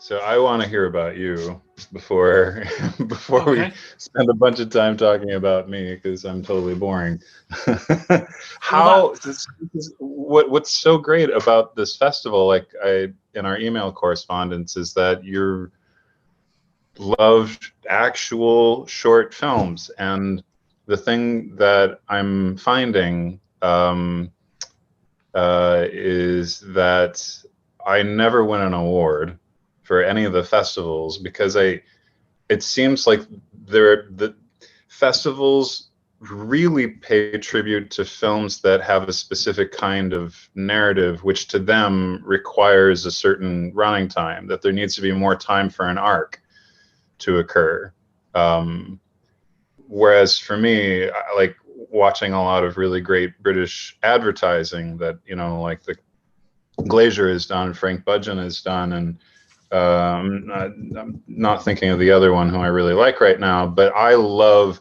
So I want to hear about you before before we Okay. spend a bunch of time talking about me, because I'm totally boring. Well, that What's so great about this festival, like in our email correspondence, is that you loved actual short films, and the thing that I'm finding is that I never win an award for any of the festivals, because it seems like the festivals really pay tribute to films that have a specific kind of narrative, which to them requires a certain running time, that there needs to be more time for an arc to occur. Um, Whereas for me, I like watching a lot of really great British advertising that, like the Glazer has done, Frank Budgeon has done, and I'm not thinking of the other one who I really like right now, but I love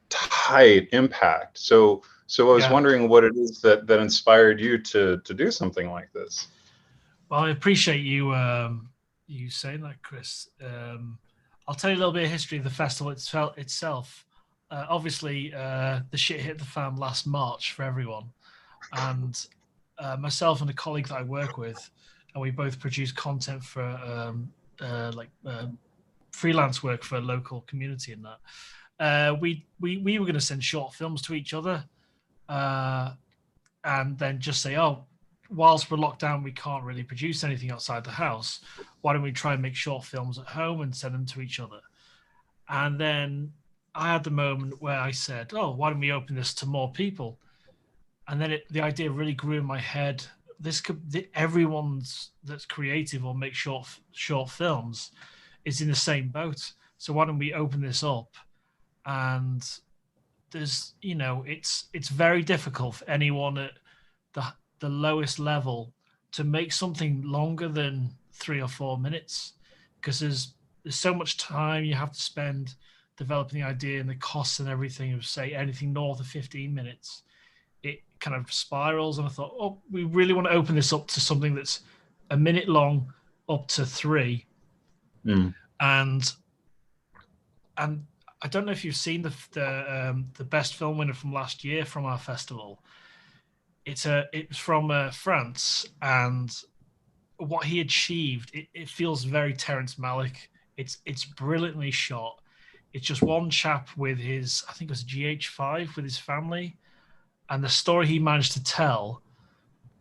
tight impact. So I was yeah. wondering what it is that inspired you to do something like this. Well, I appreciate you you saying that, Chris. I'll tell you a little bit of history of the festival itself. Obviously, the shit hit the fan last March for everyone, and myself and a colleague that I work with, and we both produce content for freelance work for a local community in that. We were going to send short films to each other, uh, and then just say, oh, whilst we're locked down, we can't really produce anything outside the house. Why don't we try and make short films at home and send them to each other? And then I had the moment where I said, oh, why don't we open this to more people? And then the idea really grew in my head. This could everyone's that's creative or make short films is in the same boat. So why don't we open this up? And it's very difficult for anyone at the the lowest level to make something longer than 3 or 4 minutes, because there's so much time you have to spend developing the idea and the costs and everything of, say, anything north of 15 minutes. It kind of spirals, and I thought, oh, we really want to open this up to something that's a minute long up to three. Mm. and and I don't know if you've seen the best film winner from last year from our festival. It's from France, and what he achieved, it feels very Terrence Malick. It's brilliantly shot. It's just one chap with his, I think it was GH5, with his family, and the story he managed to tell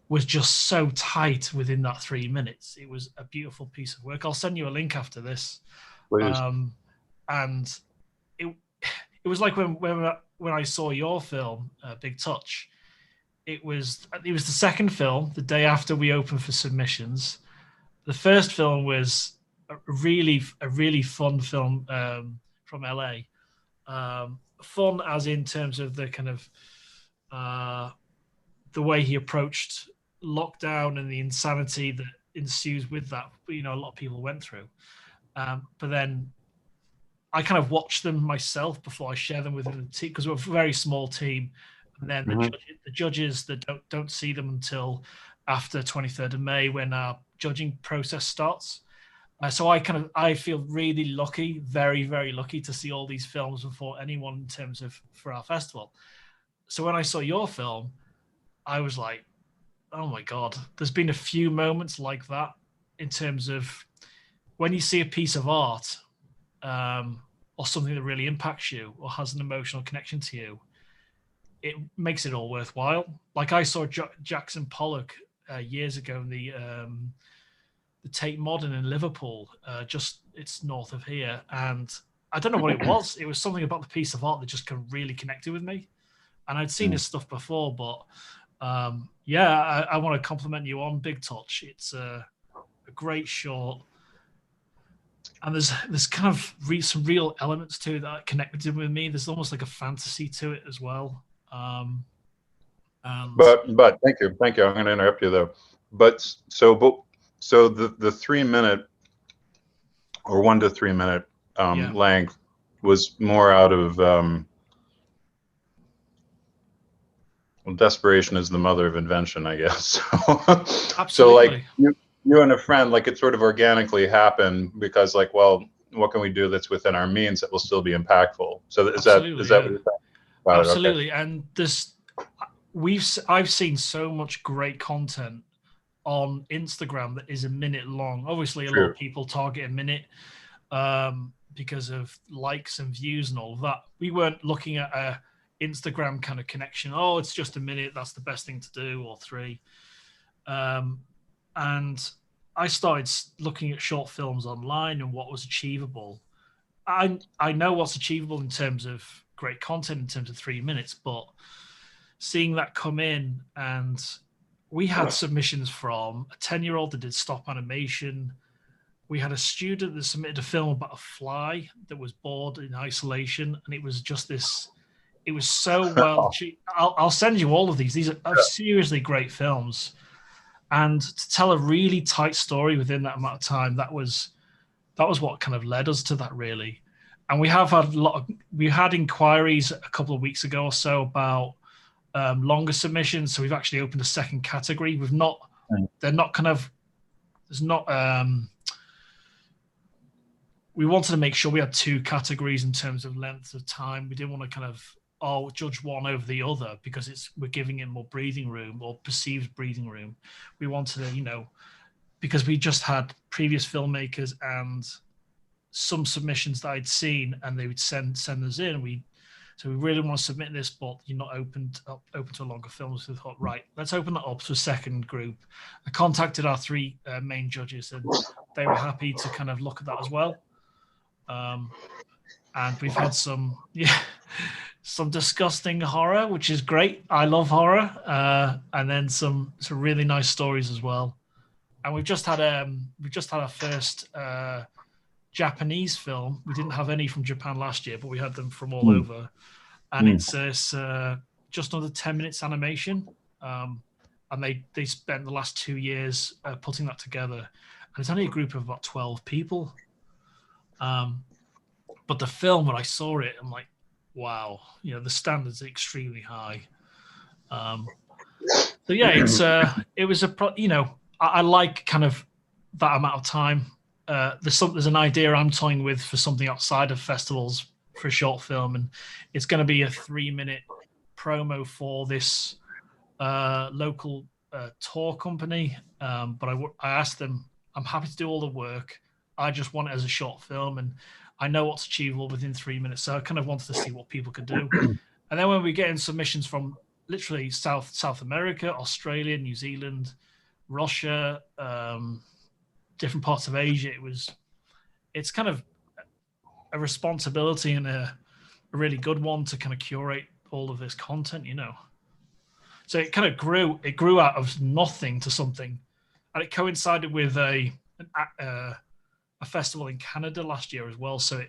was just so tight within that 3 minutes. It was a beautiful piece of work. I'll send you a link after this. Please. Um, and it it was like when I saw your film, Big Touch. It was the second film the day after we opened for submissions. The first film was a really fun film, from LA. Fun as in terms of the kind of the way he approached lockdown and the insanity that ensues with that. A lot of people went through. But then I kind of watch them myself before I share them with the team, because we're a very small team. And then Mhm. the judges that don't see them until after 23rd of May, when our judging process starts. So I feel really lucky, very very lucky, to see all these films before anyone in terms of for our festival. So when I saw your film, I was like, oh my god, there's been a few moments like that in terms of when you see a piece of art, or something that really impacts you or has an emotional connection to you. It makes it all worthwhile. Like I saw Jackson Pollock years ago in the Tate Modern in Liverpool, just it's north of here, and I don't know what it was. It was something about the piece of art that just really connected with me. And I'd seen Mm. his stuff before, but yeah, I want to compliment you on Big Touch. It's a great short, and there's kind of some real elements to it that connected with me. There's almost like a fantasy to it as well. And But thank you. I'm going to interrupt you though. But the 3 minute or 1 to 3 minute yeah, length was more out of well, desperation is the mother of invention, I guess. So like absolutely. you and a friend, like it sort of organically happened because like, well, what can we do that's within our means that will still be impactful? So is that Absolutely, what yeah. you're saying about it? Okay. Absolutely. And this, I've seen so much great content on Instagram that is a minute long. Obviously, a lot of people target a minute because of likes and views and all of that. We weren't looking at a Instagram kind of connection. Oh, it's just a minute. That's the best thing to do, or 3. And I started looking at short films online and what was achievable. I know what's achievable in terms of great content in terms of 3 minutes, but seeing that come in, and we had submissions from a 10-year-old that did stop animation. We had a student that submitted a film about a fly that was bored in isolation, and it was just this. It was so well achieved. I'll send you all of these. These are seriously great films, and to tell a really tight story within that amount of time, that was what kind of led us to that, really. And we have had we had inquiries a couple of weeks ago or so about longer submissions. So we've actually opened a second category. They're not kind of, there's not, we wanted to make sure we had 2 categories in terms of length of time. We didn't want to kind of, judge one over the other because we're giving it more breathing room or perceived breathing room. We wanted to, because we just had previous filmmakers and some submissions that I'd seen, and they would send us in. So we really want to submit this, but you're not open to longer films. So we thought, right, let's open that up to a second group. I contacted our 3 main judges, and they were happy to kind of look at that as well. And we've had some disgusting horror, which is great. I love horror, and then some really nice stories as well. And we've just had our first Japanese film. We didn't have any from Japan last year, but we had them from all over. And it's just under 10 minutes animation. And they spent the last 2 years putting that together. And it's only a group of about 12 people. But the film, when I saw it, I'm like, wow, the standards are extremely high. So yeah, it was I like kind of that amount of time. There's an idea I'm toying with for something outside of festivals for a short film, and it's going to be a 3-minute promo for this local tour company. But I asked them, I'm happy to do all the work. I just want it as a short film, and I know what's achievable within 3 minutes. So I kind of wanted to see what people could do. And then when we get in submissions from literally South America, Australia, New Zealand, Russia, different parts of Asia, it's kind of a responsibility and a really good one to kind of curate all of this content, So it kind of grew out of nothing to something, and it coincided with a festival in Canada last year as well. So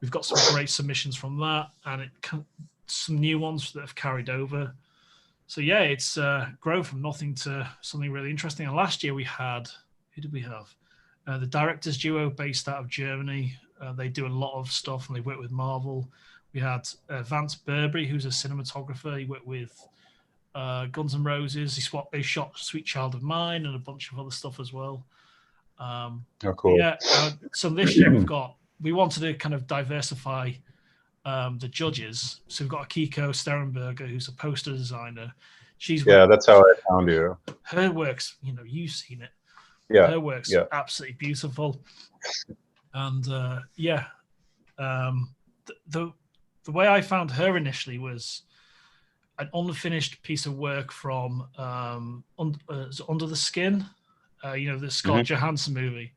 we've got some great submissions from that, and some new ones that have carried over. So yeah, it's grown from nothing to something really interesting. And last year who did we have? The directors duo based out of Germany. They do a lot of stuff, and they work with Marvel. We had Vance Burberry, who's a cinematographer. He worked with Guns N' Roses. They shot Sweet Child of Mine and a bunch of other stuff as well. Cool. Yeah. So this year we wanted to kind of diversify the judges. So we've got Akiko Sternberger, who's a poster designer. That's how I found you. Her work's, you've seen it. Yeah. Her work's absolutely beautiful. And the way I found her initially was an unfinished piece of work from Under the Skin, the Scott Johansson movie.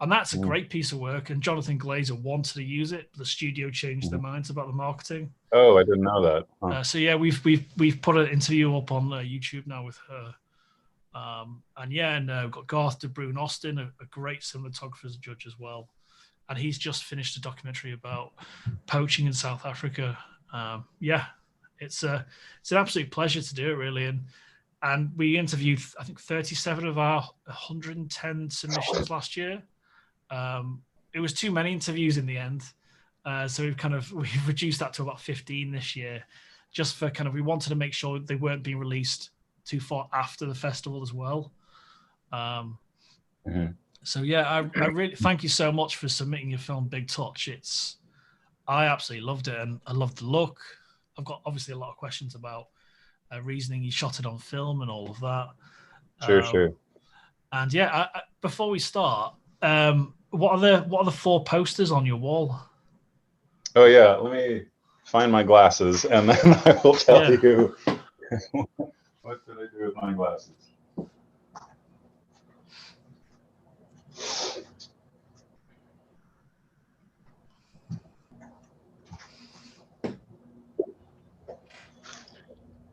And that's a great piece of work. And Jonathan Glazer wanted to use it, but the studio changed their minds about the marketing. Oh, I didn't know that. Huh. So yeah, we've put an interview up on YouTube now with her. We've got Garth de Bruin Austin, a great cinematographer as a judge as well. And he's just finished a documentary about poaching in South Africa. It's an absolute pleasure to do it, really. And we interviewed, I think, 37 of our 110 submissions last year. It was too many interviews in the end. So we've reduced that to about 15 this year, just for we wanted to make sure they weren't being released too far after the festival as well. Mhm. So yeah, I really thank you so much for submitting your film Big Touch. I absolutely loved it, and I loved the look. I've got obviously a lot of questions about reasoning you shot it on film and all of that. Sure. And yeah, before we start, what are the four posters on your wall? Oh yeah, let me find my glasses, and then I will tell you what did I do with my glasses.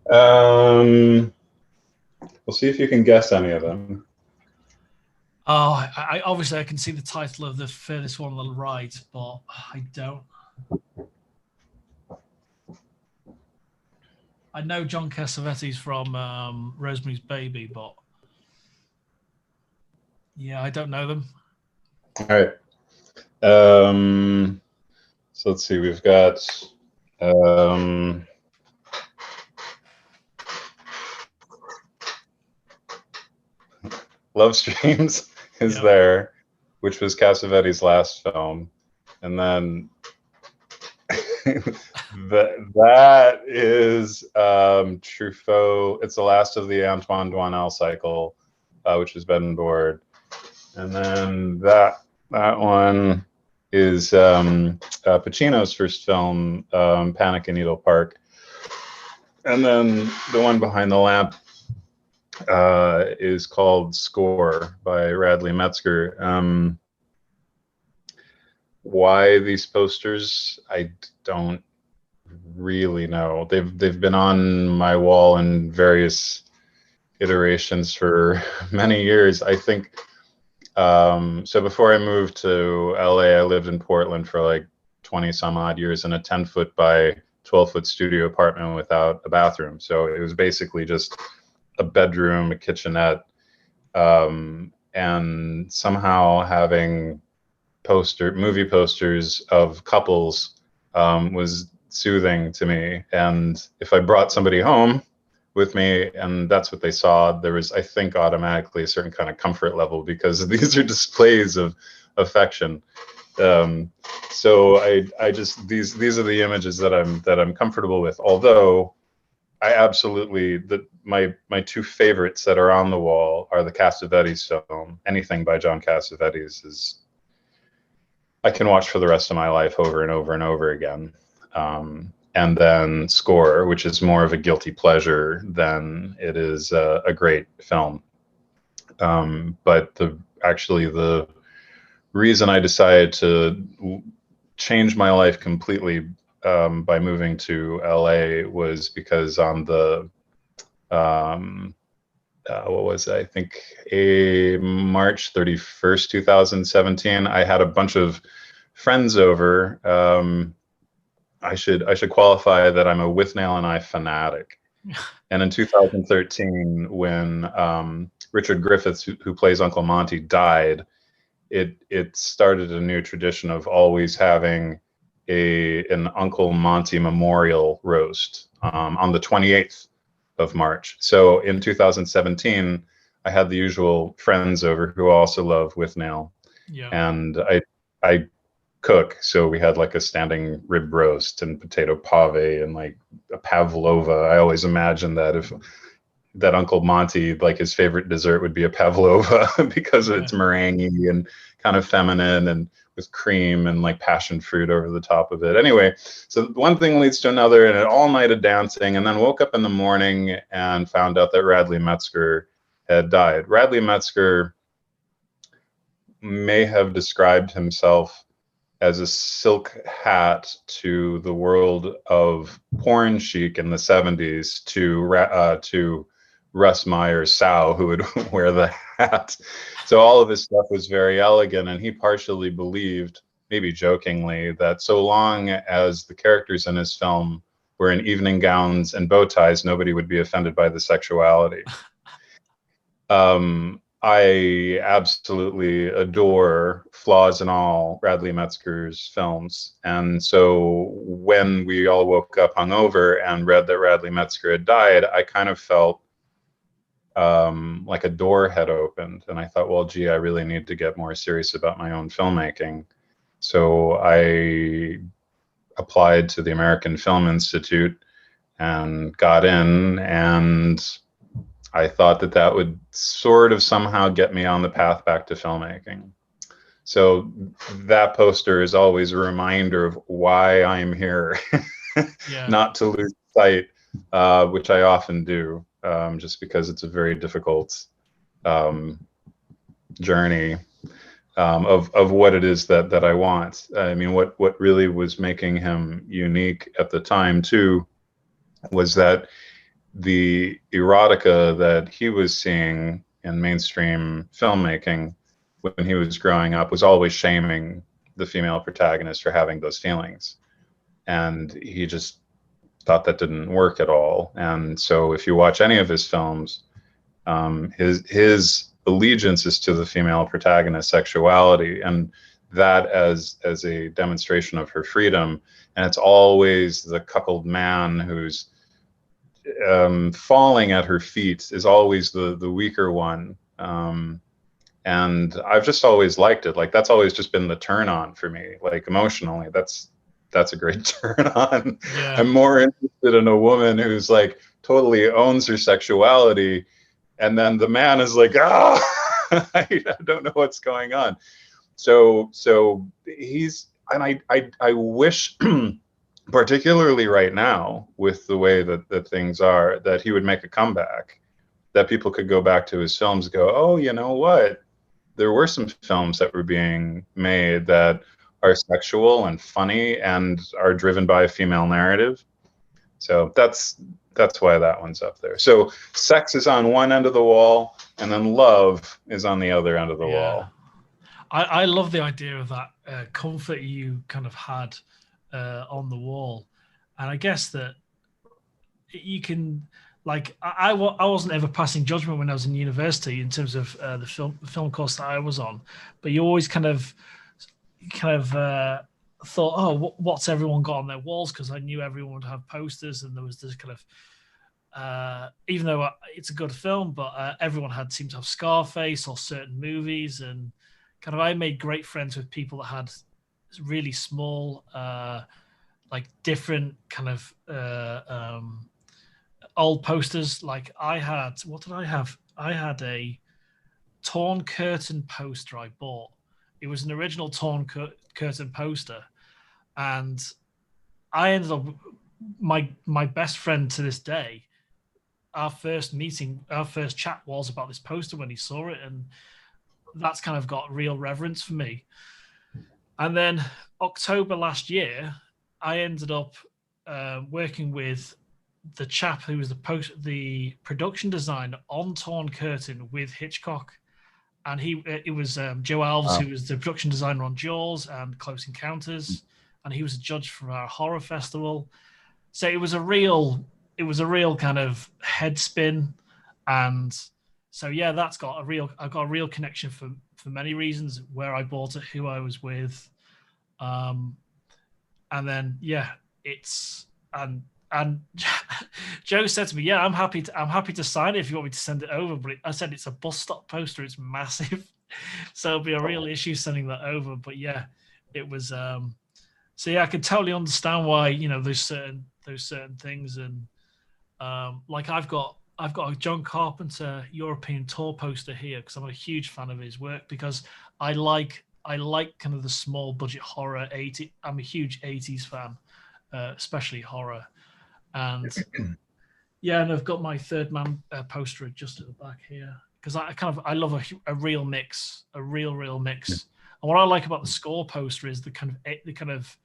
We'll see if you can guess any of them. Oh, I obviously I can see the title of the furthest one on the right, but I don't. I know John Cassavetes from Rosemary's Baby, but yeah, I don't know them. All right. So let's see. We've got Love Streams is there, which was Cassavetes' last film, and then that is Truffaut. It's the last of the Antoine Doinel cycle, which was Bed and Board, and then that one is Pacino's first film, Panic in Needle Park, and then the one behind the lamp is called Score by Radley Metzger. Why these posters, I don't really know. They've been on my wall in various iterations for many years. I think so before I moved to LA, I lived in Portland for like 20 some odd years in a 10-foot by 12-foot studio apartment without a bathroom. So it was basically just a bedroom, a kitchenette, and somehow having movie posters of couples was soothing to me. And if I brought somebody home with me and that's what they saw, there was, I think, automatically a certain kind of comfort level because these are displays of affection. So I just these are the images that I'm comfortable with. Although I absolutely my two favorites that are on the wall are the Cassavetes film. Anything by John Cassavetes is I can watch for the rest of my life over and over and over again. And then Score, which is more of a guilty pleasure than it is a great film. But the reason I decided to change my life completely by moving to LA was because on the what was it? I think March 31st, 2017, I had a bunch of friends over. I should qualify that I'm a Withnail and I fanatic. And in 2013, when Richard Griffiths, who plays Uncle Monty, died, it started a new tradition of always having an Uncle Monty memorial roast on the 28th of March. So in 2017, I had the usual friends over who also love Withnail, and I cook. So we had like a standing rib roast and potato pave and like a pavlova. I always imagined that if that Uncle Monty, like his favorite dessert would be a pavlova because it's meringue and kind of feminine and with cream and like passion fruit over the top of it. Anyway, so one thing leads to another and an all night of dancing, and then woke up in the morning and found out that Radley Metzger had died. Radley Metzger may have described himself as a silk hat to the world of porn chic in the 70s to Russ Meyer's Sow, who would wear the hat. So all of his stuff was very elegant, and he partially believed, maybe jokingly, that so long as the characters in his film were in evening gowns and bow ties, nobody would be offended by the sexuality. I absolutely adore, flaws and all, Radley Metzger's films. And so when we all woke up hungover and read that Radley Metzger had died, I kind of felt like a door had opened, and I thought, well, gee, I really need to get more serious about my own filmmaking. So I applied to the American Film Institute and got in, and I thought that that would sort of somehow get me on the path back to filmmaking. So that poster is always a reminder of why I'm here, Yeah. not to lose sight, which I often do, just because it's a very difficult journey of what it is that I want. I mean, what really was making him unique at the time too was that the erotica that he was seeing in mainstream filmmaking when he was growing up was always shaming the female protagonist for having those feelings. And he just thought that didn't work at all. And so if you watch any of his films, his allegiance is to the female protagonist's sexuality, and that as a demonstration of her freedom. And it's always the cuckold man who's falling at her feet is always the weaker one. And I've just always liked it. Like that's always just been the turn on for me. Like emotionally, that's a great turn on. Yeah. I'm more interested in a woman who's like totally owns her sexuality, and then the man is like, oh, I don't know what's going on. So he's, and I wish, particularly right now with the way that things are, that he would make a comeback, that people could go back to his films and go, oh, you know what? There were some films that were being made that are sexual and funny and are driven by a female narrative. So that's why that one's up there. So sex is on one end of the wall, and then love is on the other end of the wall. I love the idea of that comfort you kind of had on the wall. And I guess that you can, like, I wasn't ever passing judgment when I was in university in terms of the film course that I was on, but you always kind of thought, oh, what's everyone got on their walls? Because I knew everyone would have posters, and there was this kind of, even though it's a good film, but everyone seemed to have Scarface or certain movies, and kind of I made great friends with people that had really small, like different kind of old posters. Like I had, what did I have? I had a Torn Curtain poster I bought. It was an original Torn Curtain poster, and I ended up, my best friend to this day, our first chat was about this poster when he saw it, and that's kind of got real reverence for me. And then October last year, I ended up working with the chap who was the production designer on Torn Curtain with Hitchcock, and it was Joe Alves, who was the production designer on Jaws and Close Encounters, and he was a judge for our horror festival. So it was a real kind of head spin, and so yeah, I've got a real connection for many reasons, where I bought it, who I was with, and then yeah, and Joe said to me, yeah, I'm happy to sign it if you want me to send it over, but I said it's a bus stop poster, it's massive, so it'll be a real issue sending that over. But yeah, it was so yeah, I could totally understand why, you know, there's certain things. And like I've got a John Carpenter European tour poster here because I'm a huge fan of his work, because I like kind of the small budget horror. I'm a huge 80s fan, especially horror. And yeah, and I've got my Third Man poster just at the back here, because I love a real mix, a real mix. And what I like about the score poster is the kind of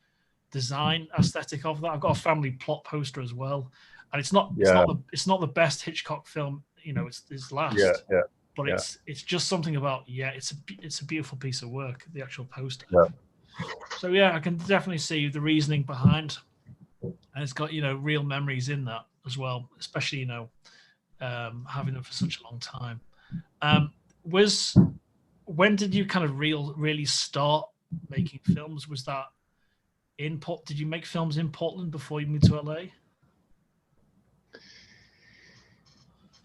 design aesthetic of that. I've got a family plot poster as well, and it's not the best Hitchcock film, you know, it's last. But it's just something about, it's a beautiful piece of work, the actual poster. So yeah, I can definitely see the reasoning behind, and it's got, you know, real memories in that as well, especially, you know, having them for such a long time. When did you kind of really start making films? Was that did you make films in Portland before you moved to LA?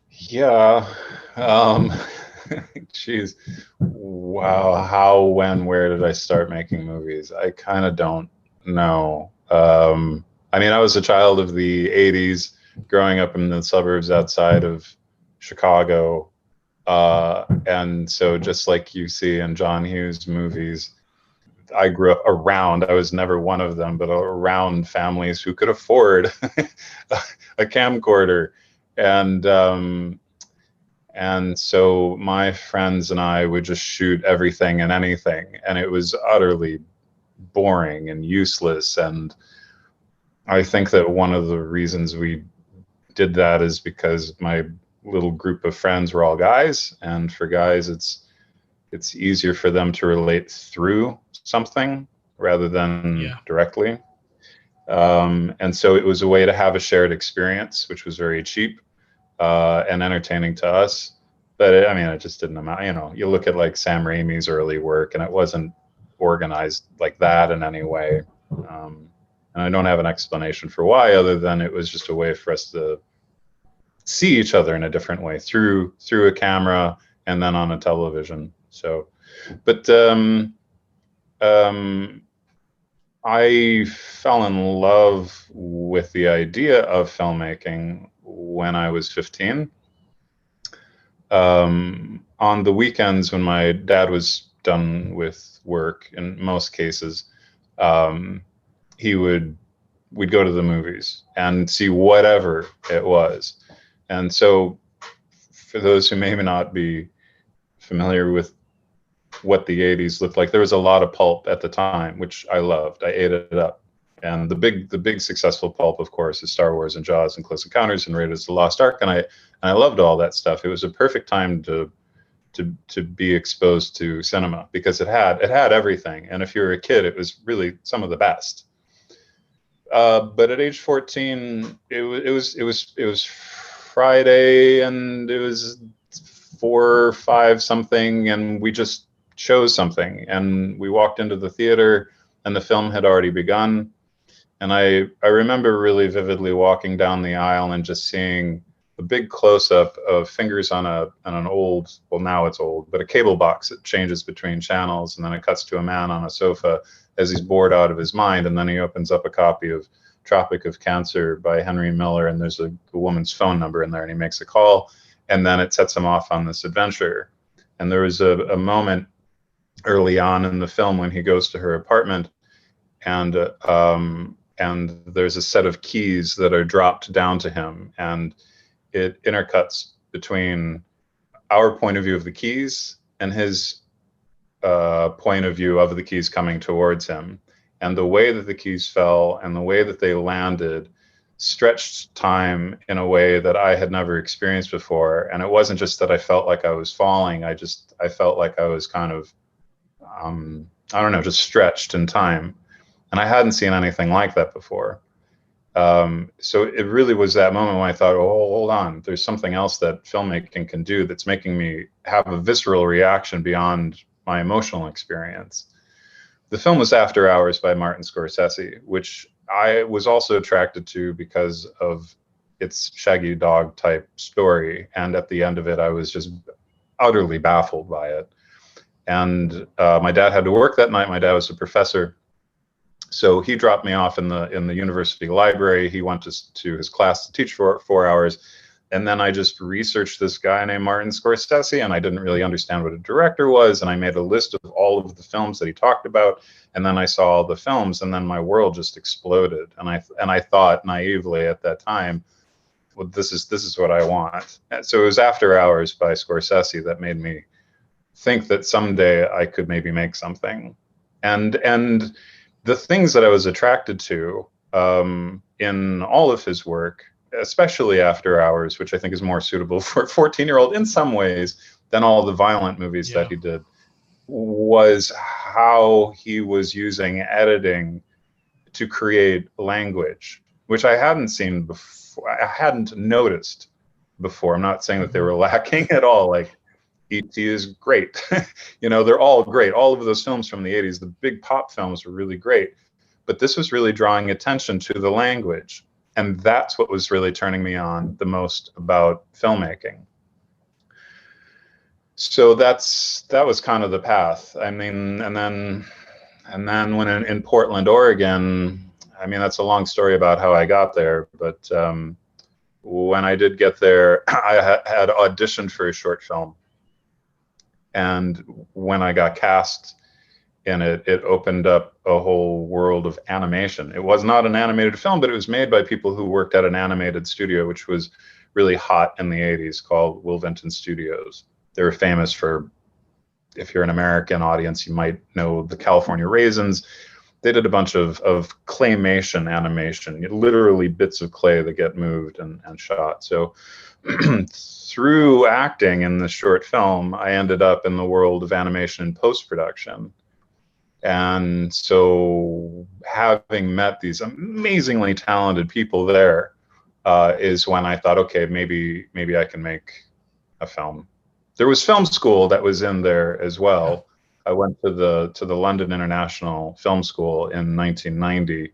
Yeah, Um, Geez, wow. How, when, where did I start making movies? I kind of don't know. I mean, I was a child of the 80s, growing up in the suburbs outside of Chicago. And so just like you see in John Hughes movies, I grew up around, I was never one of them, but around families who could afford a camcorder. And, and so my friends and I would just shoot everything and anything, and it was utterly boring and useless. And I think that one of the reasons we did that is because my little group of friends were all guys, and for guys, it's easier for them to relate through something rather than directly. And so it was a way to have a shared experience, which was very cheap and entertaining to us. But I mean, it just didn't amount. You know, you look at like Sam Raimi's early work, and it wasn't organized like that in any way. And I don't have an explanation for why, other than it was just a way for us to see each other in a different way through a camera and then on a television. So, but I fell in love with the idea of filmmaking when I was 15. On the weekends when my dad was done with work, in most cases, we'd go to the movies and see whatever it was. And so for those who may not be familiar with what the 80s looked like, there was a lot of pulp at the time, which I loved. I ate it up. And the big successful pulp, of course, is Star Wars and Jaws and Close Encounters and Raiders of the Lost Ark. And I loved all that stuff. It was a perfect time to be exposed to cinema because it had everything. And if you were a kid, it was really some of the best. But at age 14, it was Friday, and it was 4 or 5 something, and we just chose something, and we walked into the theater, and the film had already begun. And I remember really vividly walking down the aisle and just seeing a big close-up of fingers on an old, well, now it's old, but a cable box that changes between channels, and then it cuts to a man on a sofa as he's bored out of his mind, and then he opens up a copy of Tropic of Cancer by Henry Miller, and there's a woman's phone number in there, and he makes a call, and then it sets him off on this adventure. And there was a moment early on in the film when he goes to her apartment, and there's a set of keys that are dropped down to him, and it intercuts between our point of view of the keys and his point of view of the keys coming towards him. And the way that the keys fell and the way that they landed stretched time in a way that I had never experienced before. And it wasn't just that I felt like I was falling. I felt like I was kind of, I don't know, just stretched in time. And I hadn't seen anything like that before. So it really was that moment when I thought, oh, hold on, there's something else that filmmaking can do that's making me have a visceral reaction beyond my emotional experience. The film was After Hours by Martin Scorsese, which I was also attracted to because of its Shaggy Dog type story. And at the end of it, I was just utterly baffled by it. And my dad had to work that night. My dad was a professor. So he dropped me off in the university library. He went to his class to teach for 4 hours. And then I just researched this guy named Martin Scorsese, and I didn't really understand what a director was. And I made a list of all of the films that he talked about. And then I saw all the films, and then my world just exploded. And I thought naively at that time, well, this is what I want. And so it was After Hours by Scorsese that made me think that someday I could maybe make something. And the things that I was attracted to in all of his work, especially After Hours, which I think is more suitable for a 14-year-old in some ways than all the violent movies that he did, was how he was using editing to create language, which I hadn't seen before. I hadn't noticed before. I'm not saying that they were lacking at all. Like, E.T. is great. You know, they're all great. All of those films from the 80s, the big pop films, were really great. But this was really drawing attention to the language. And that's what was really turning me on the most about filmmaking. So that was kind of the path. I mean, and then when in Portland, Oregon, I mean, that's a long story about how I got there, but when I did get there, I had auditioned for a short film. And when I got cast in it, it opened up a whole world of animation. It was not an animated film, but it was made by people who worked at an animated studio, which was really hot in the 80s, called Will Vinton Studios. They were famous for, if you're an American audience, you might know the California Raisins. They did a bunch of claymation animation, literally bits of clay that get moved and shot. So through acting in the short film, I ended up in the world of animation and post-production. And so having met these amazingly talented people there is when I thought, okay, maybe I can make a film. There was film school that was in there as well. I went to the London International Film School in 1990,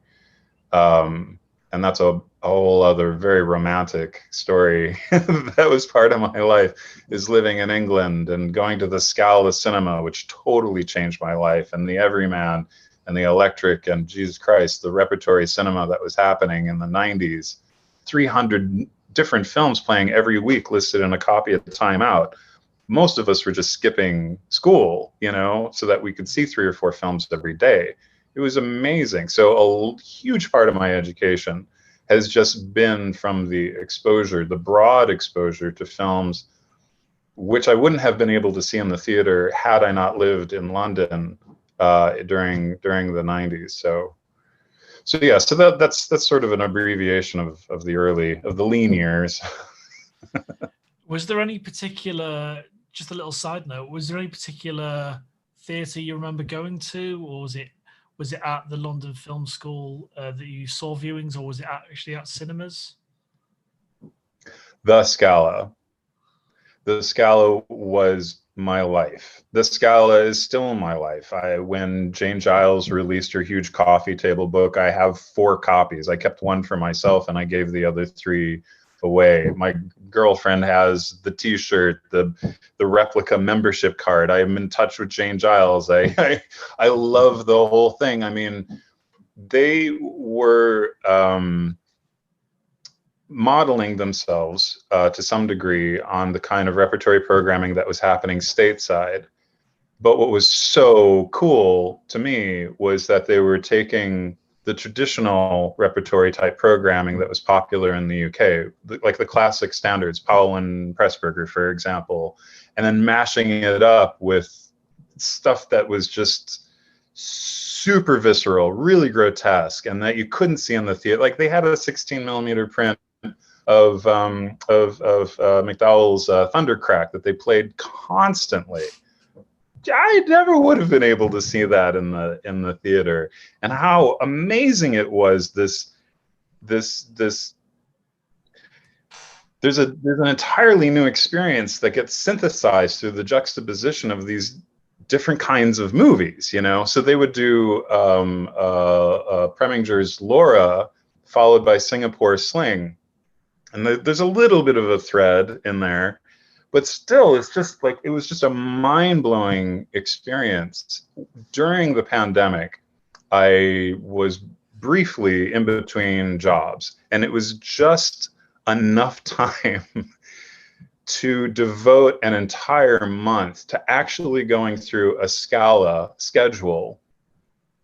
and that's a whole other very romantic story. That was part of my life, is living in England and going to the Scala Cinema, which totally changed my life, and the Everyman and the Electric and Jesus Christ, the repertory cinema that was happening in the 90s. 300 different films playing every week, listed in a copy at Time Out. Most of us were just skipping school, you know, so that we could see 3 or 4 films every day. It was amazing. So a huge part of my education has just been from the exposure, the broad exposure to films, which I wouldn't have been able to see in the theater had I not lived in London during the 90s. So yeah, so that's sort of an abbreviation of the lean years. Was there any particular, just a little side note, was there any particular theatre you remember going to, or was it at the London Film School that you saw viewings, or was it actually at cinemas? The Scala. The Scala was my life. The Scala is still my life. When Jane Giles released her huge coffee table book, I have 4 copies. I kept one for myself and I gave the other 3 away. My girlfriend has the T-shirt, the replica membership card. I am in touch with Jane Giles. I love the whole thing. I mean, they were modeling themselves to some degree on the kind of repertory programming that was happening stateside. But what was so cool to me was that they were taking the traditional repertory type programming that was popular in the UK, like the classic standards, Powell and Pressburger, for example, and then mashing it up with stuff that was just super visceral, really grotesque, and that you couldn't see in the theater. Like they had a 16mm print of McDowell's Thundercrack that they played constantly. I never would have been able to see that in the theater, and how amazing it was. There's an entirely new experience that gets synthesized through the juxtaposition of these different kinds of movies, you know. So they would do Preminger's Laura, followed by Singapore Sling, and there's a little bit of a thread in there. But still, it's just like, it was just a mind-blowing experience. During the pandemic, I was briefly in between jobs, and it was just enough time to devote an entire month to actually going through a Scala schedule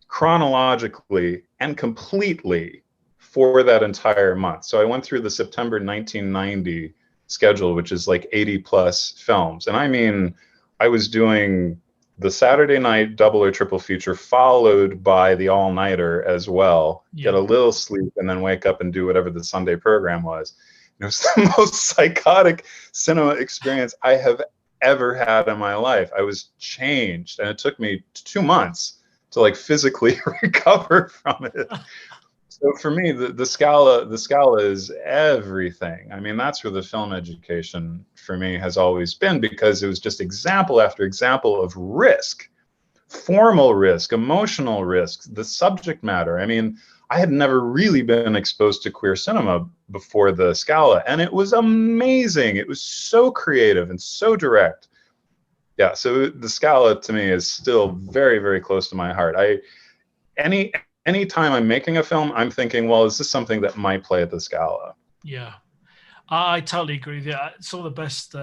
chronologically and completely for that entire month. So I went through the September 1990 schedule, which is like 80 plus films. And I mean, I was doing the Saturday night double or triple feature, followed by the all-nighter as well. Yeah. Get a little sleep and then wake up and do whatever the Sunday program was. It was the most psychotic cinema experience I have ever had in my life. I was changed, and it took me 2 months to like physically recover from it. So for me, the Scala is everything. I mean, that's where the film education for me has always been, because it was just example after example of risk, formal risk, emotional risk, the subject matter. I mean, I had never really been exposed to queer cinema before the Scala, and it was amazing. It was so creative and so direct. Yeah, so the Scala to me is still very, very close to my heart. Any time I'm making a film, I'm thinking, well, is this something that might play at the Scala? Yeah, I totally agree with you. Some of the best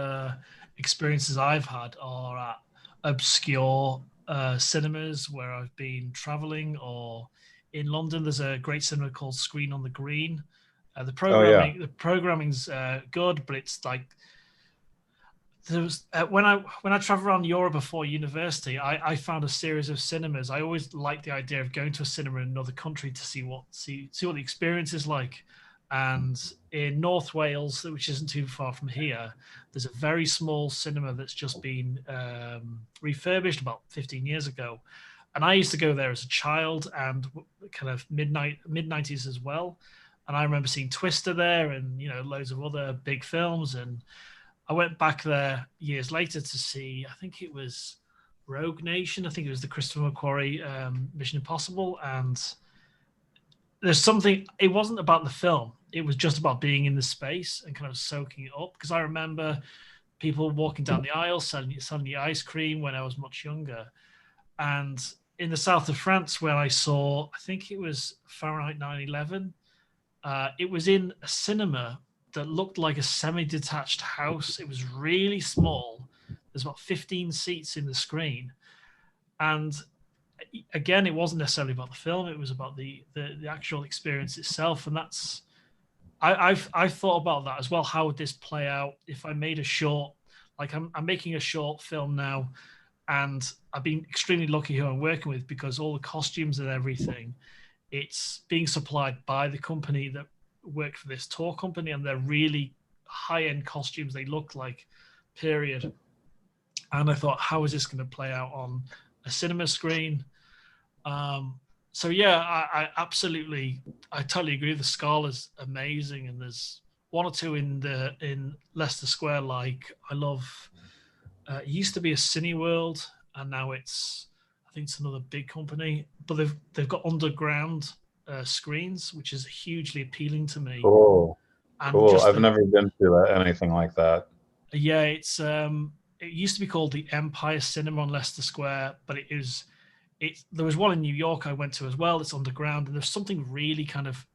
experiences I've had are at obscure cinemas where I've been traveling, or in London. There's a great cinema called Screen on the Green. Oh yeah. The programming's good, but it's like there was when I traveled around Europe before university, I found a series of cinemas. I always liked the idea of going to a cinema in another country to see what the experience is like. And in North Wales, which isn't too far from here, there's a very small cinema that's just been refurbished about 15 years ago. And I used to go there as a child and kind of mid 90s as well. And I remember seeing Twister there, and loads of other big films. And I went back there years later to see, I think it was Rogue Nation. I think it was the Christopher McQuarrie Mission Impossible. And there's something, it wasn't about the film. It was just about being in the space and kind of soaking it up. Because I remember people walking down the aisle selling the ice cream when I was much younger. And in the south of France, where I saw, I think it was Fahrenheit 9/11, it was in a cinema that looked like a semi-detached house. It was really small. There's about 15 seats in the screen. And again, it wasn't necessarily about the film. It was about the actual experience itself. And that's, I've thought about that as well. How would this play out if I made a short, like I'm making a short film now, and I've been extremely lucky who I'm working with, because all the costumes and everything, it's being supplied by the company that worked for this tour company, and they're really high-end costumes. They look like period. And I thought, how is this going to play out on a cinema screen? So yeah, I absolutely, I totally agree. The Scala's amazing, and there's one or two in Leicester Square. Like I love. It used to be a Cineworld, and now I think it's another big company. But they've got underground screens, which is hugely appealing to me. Cool. And Cool. just I've never been to anything like that. yeah, it used to be called the Empire Cinema on Leicester Square, but there was one in New York I went to as well. It's underground, and there's something really kind of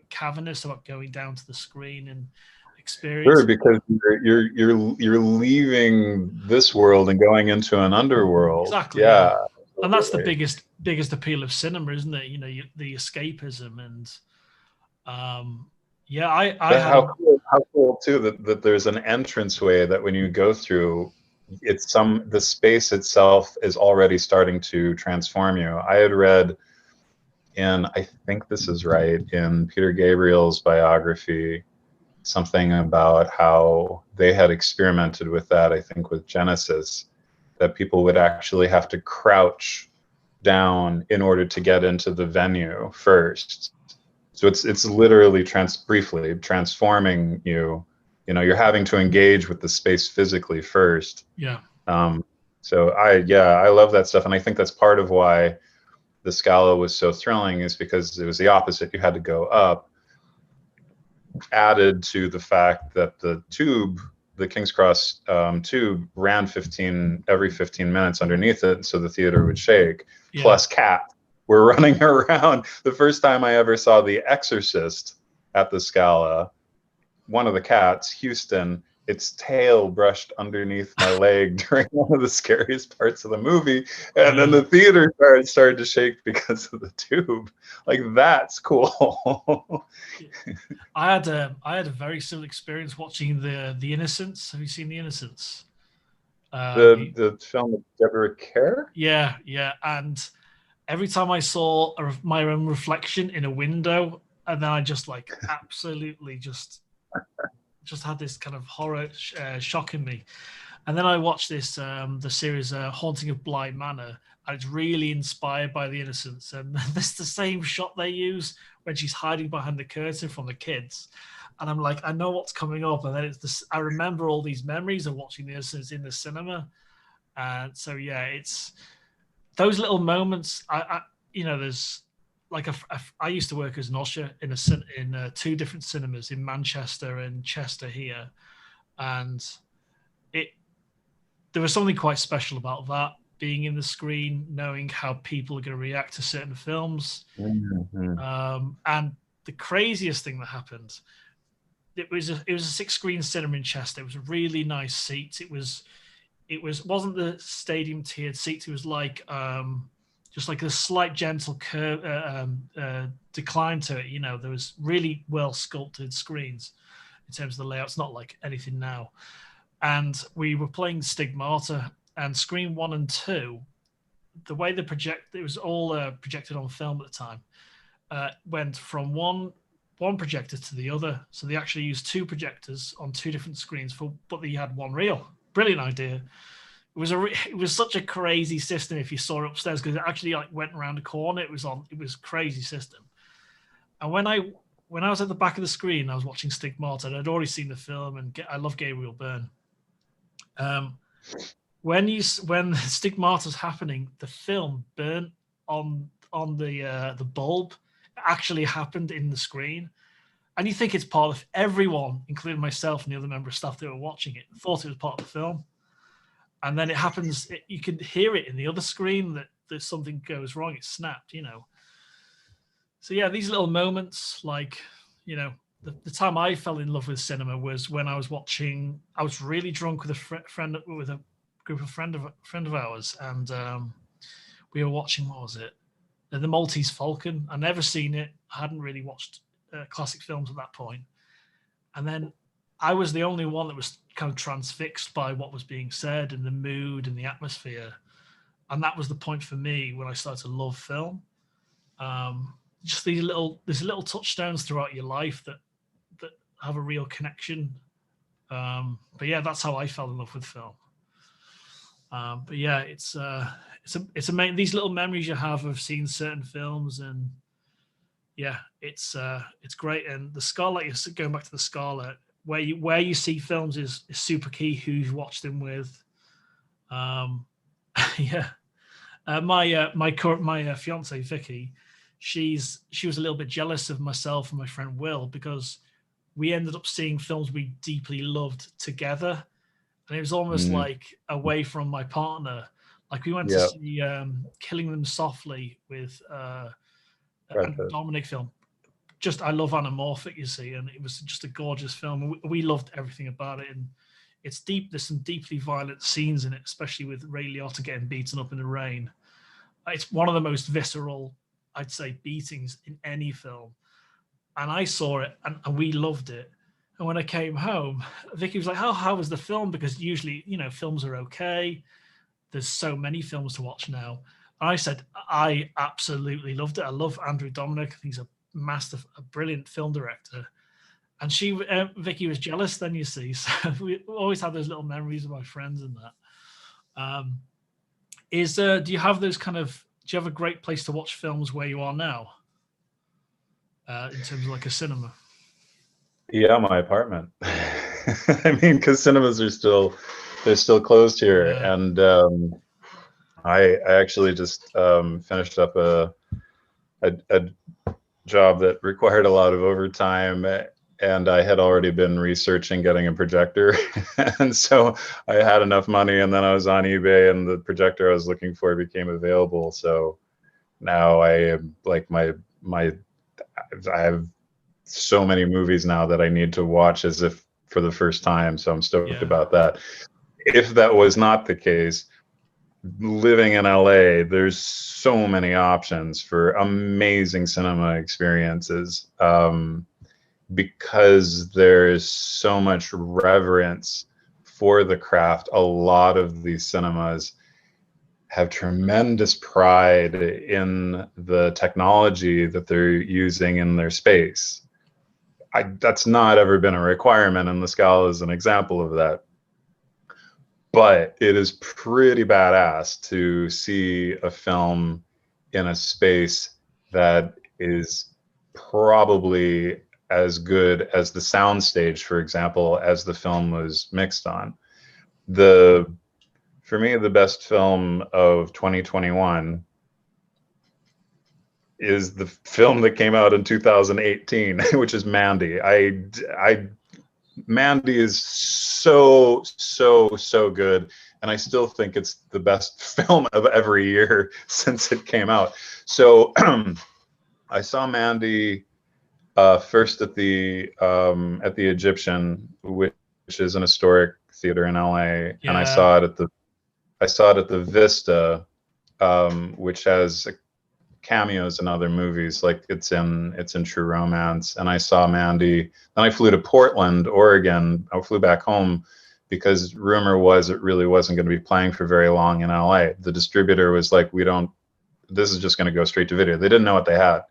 cavernous about going down to the screen and experience. Sure, because you're leaving this world and going into an underworld. Exactly, Yeah. And that's the biggest appeal of cinema, isn't it? The escapism. And yeah, I had how cool too that there's an entranceway that when you go through, the space itself is already starting to transform you. I had read I think this is right, in Peter Gabriel's biography, something about how they had experimented with that, I think with Genesis, that people would actually have to crouch down in order to get into the venue first. So it's literally briefly transforming you. You're having to engage with the space physically first. Yeah. So I love that stuff, and I think that's part of why the Scala was so thrilling, is because it was the opposite. You had to go up, added to the fact that the King's Cross tube ran every 15 minutes underneath it, so the theater would shake. Yeah. Plus cats were running around. The first time I ever saw The Exorcist at the Scala, one of the cats, Houston, its tail brushed underneath my leg during one of the scariest parts of the movie, and then the theater started to shake because of the tube. Like, that's cool. I had a very similar experience watching the Innocents. Have you seen The Innocents? The film with Deborah Kerr? Yeah. And every time I saw my own reflection in a window, and then I just like absolutely just had this kind of horror shock in me. And then I watched the series Haunting of Bly Manor, and it's really inspired by The Innocents. And that's the same shot they use when she's hiding behind the curtain from the kids. And I'm like, I know what's coming up. And then it's this, I remember all these memories of watching The Innocents in the cinema. And so, yeah, it's those little moments. There's like I used to work as an usher in two different cinemas in Manchester and Chester here. And there was something quite special about that, being in the screen, knowing how people are going to react to certain films. And the craziest thing that happened, it was a 6-screen cinema in Chester. It was a really nice seat. Wasn't the stadium tiered seats. It was like just like a slight gentle curve decline to it. You know, there was really well sculpted screens in terms of the layout. It's not like anything now. And we were playing Stigmata, and screen 1 and 2, the way they project, it was all projected on film at the time, went from one projector to the other. So they actually used 2 projectors on 2 different screens, but they had one reel. Brilliant idea. It was such a crazy system if you saw it upstairs, because it actually like went around a corner. It was a crazy system. And when I was at the back of the screen, I was watching Stigmata, and I'd already seen the film, and I love Gabriel Byrne. When Stigmata's happening, the film burnt on the bulb. It actually happened in the screen, and you think it's part of everyone, including myself and the other member of staff that were watching it, thought it was part of the film. And then it happens. You can hear it in the other screen that something goes wrong. It snapped, you know. So yeah, these little moments, like, you know, the time I fell in love with cinema was when I was watching. I was really drunk with a group of friend of ours, and we were watching, what was it? The Maltese Falcon. I'd never seen it. I hadn't really watched classic films at that point. And then I was the only one that was kind of transfixed by what was being said and the mood and the atmosphere. And that was the point for me when I started to love film. Just there's little touchstones throughout your life that have a real connection. But yeah, that's how I fell in love with film. But yeah, it's amazing, these little memories you have of seeing certain films, and yeah, it's great. And the Scarlet, going back to the Scarlet, where you see films is super key. Who you watch them with. Yeah, my fiance Vicky, she was a little bit jealous of myself and my friend Will, because we ended up seeing films we deeply loved together, and it was almost like away from my partner. Like we went to see Killing Them Softly with Dominic film. Just, I love Anamorphic, you see, and it was just a gorgeous film. We loved everything about it, and it's deep. There's some deeply violent scenes in it, especially with Ray Liotta getting beaten up in the rain. It's one of the most visceral, I'd say, beatings in any film. And I saw it, and we loved it. And when I came home, Vicky was like, how was the film? Because usually, you know, films are okay. There's so many films to watch now. And I said, I absolutely loved it. I love Andrew Dominik. I think he's a brilliant film director. And Vicky was jealous then, you see. So we always have those little memories of my friends and that. Do you have a great place to watch films where you are now? In terms of like a cinema? Yeah, my apartment. I mean, because cinemas they're still closed here. Yeah. And I actually just finished up a job that required a lot of overtime, and I had already been researching getting a projector. And so I had enough money, and then I was on eBay, and the projector I was looking for became available. So now I am like I have so many movies now that I need to watch as if for the first time. So I'm stoked about that. If that was not the case, living in LA, there's so many options for amazing cinema experiences, because there's so much reverence for the craft. A lot of these cinemas have tremendous pride in the technology that they're using in their space. That's not ever been a requirement, and the Scala is an example of that. But it is pretty badass to see a film in a space that is probably as good as the soundstage, for example, as the film was mixed on. For me, the best film of 2021 is the film that came out in 2018, which is Mandy. Mandy is so good. and I still think it's the best film of every year since it came out. So I saw Mandy first at the Egyptian, which is an historic theater in LA, and I saw it at the Vista, which has cameos in other movies, like it's in True Romance. And I saw Mandy. Then I flew to Portland, Oregon. I flew back home because rumor was it really wasn't going to be playing for very long in LA. The distributor was like, this is just going to go straight to video. They didn't know what they had.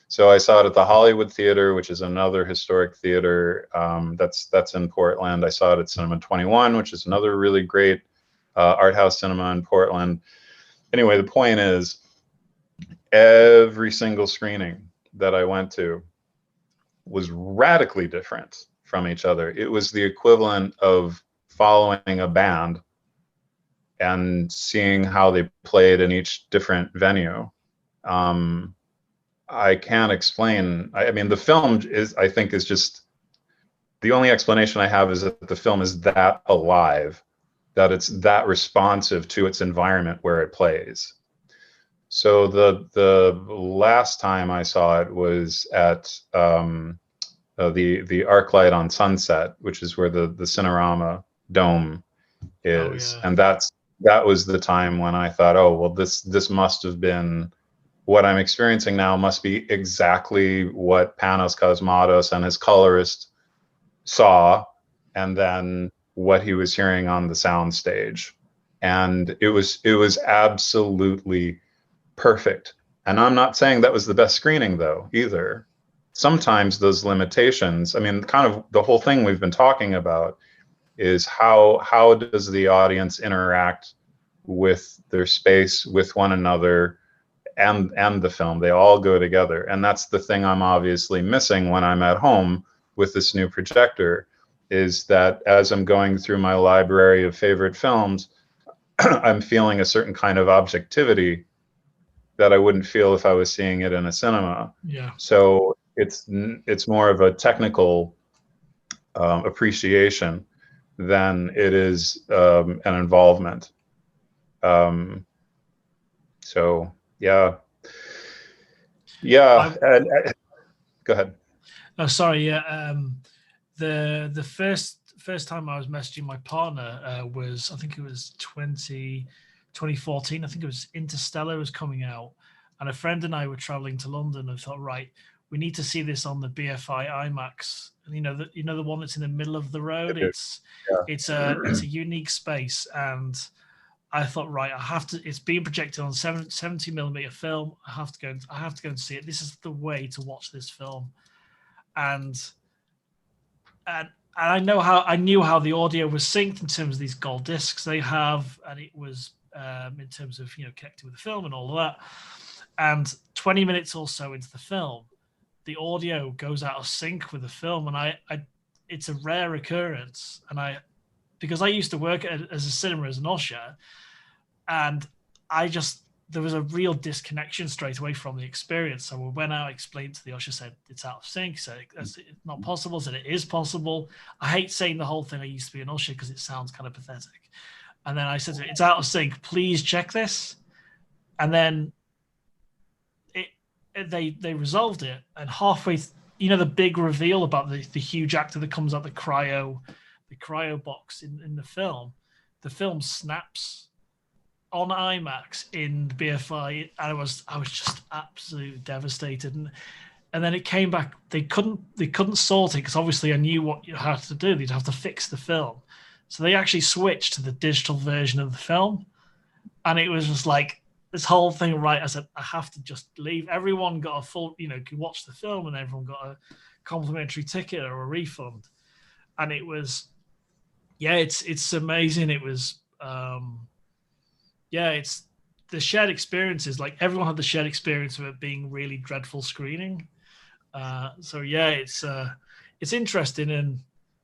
So I saw it at the Hollywood Theater, which is another historic theater that's in Portland. I saw it at Cinema 21, which is another really great art house cinema in Portland. Anyway, the point is, every single screening that I went to was radically different from each other. It was the equivalent of following a band and seeing how they played in each different venue. I can't explain. I mean, the film I think is just, the only explanation I have is that the film is that alive, that it's that responsive to its environment where it plays. So the last time I saw it was at the ArcLight on Sunset, which is where the Cinerama Dome is. And that was the time when I thought, oh, well, this must have been, what I'm experiencing now must be exactly what Panos Cosmatos and his colorist saw, and then what he was hearing on the sound stage. And it was absolutely perfect. And I'm not saying that was the best screening though, either. Sometimes those limitations, I mean, kind of the whole thing we've been talking about is how does the audience interact with their space, with one another, and the film. They all go together. And that's the thing I'm obviously missing when I'm at home with this new projector, is that as I'm going through my library of favorite films, I'm feeling a certain kind of objectivity that I wouldn't feel if I was seeing it in a cinema. Yeah. So it's more of a technical appreciation than it is an involvement. So yeah. Go ahead. Oh, sorry. Yeah. The first time I was messaging my partner was, I think it was 2014. I think it was Interstellar was coming out, and a friend and I were traveling to London and thought, right, we need to see this on the BFI IMAX. And the one that's in the middle of the road. It's a unique space, and I thought, right, I have to. It's being projected on 70mm film. I have to go and see it. This is the way to watch this film, and I knew how the audio was synced in terms of these gold discs they have, and it was in terms of connecting with the film and all of that. And 20 minutes or so into the film, the audio goes out of sync with the film, and it's a rare occurrence. And because I used to work as a cinema as an usher, and there was a real disconnection straight away from the experience. So when I explained to the usher, said it's out of sync, said it's not possible, said it is possible. I hate saying the whole thing, I used to be an usher, because it sounds kind of pathetic. And then I said to him, it's out of sync, please check this. And then they resolved it. And halfway, the big reveal about the huge actor that comes out the cryo box in the film snaps on IMAX in the BFI, and I was just absolutely devastated. And then it came back. They couldn't sort it, because obviously I knew what you had to do. They'd have to fix the film, so they actually switched to the digital version of the film, and it was just like this whole thing. Right, I said I have to just leave. Everyone got a full, could watch the film, and everyone got a complimentary ticket or a refund, and it was, it's amazing. It was. It's the shared experiences. Like, everyone had the shared experience of it being really dreadful screening. It's interesting. And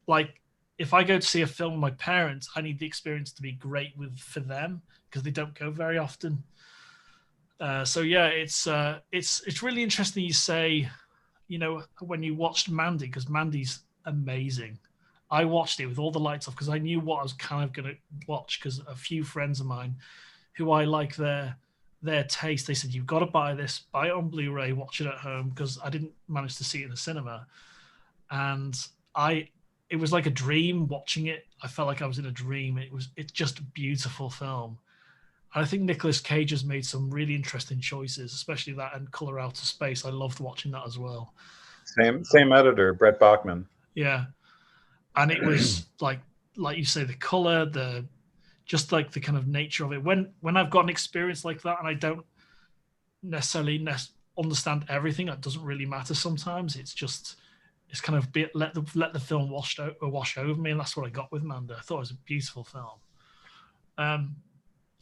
like, if I go to see a film with my parents, I need the experience to be great for them, because they don't go very often. It's really interesting you say, when you watched Mandy, because Mandy's amazing. I watched it with all the lights off because I knew what I was kind of going to watch, because a few friends of mine who I like their taste, they said, you've got to buy this, buy it on Blu-ray, watch it at home, because I didn't manage to see it in the cinema. And it was like a dream watching it. I felt like I was in a dream. It's just a beautiful film. And I think Nicolas Cage has made some really interesting choices, especially that and Color Out of Space. I loved watching that as well. Same editor, Brett Bachman. Yeah. And it was like you say, the color, just like the kind of nature of it. When I've got an experience like that and I don't necessarily understand everything, it doesn't really matter sometimes. It's kind of let the film wash over me, and that's what I got with Manda. I thought it was a beautiful film.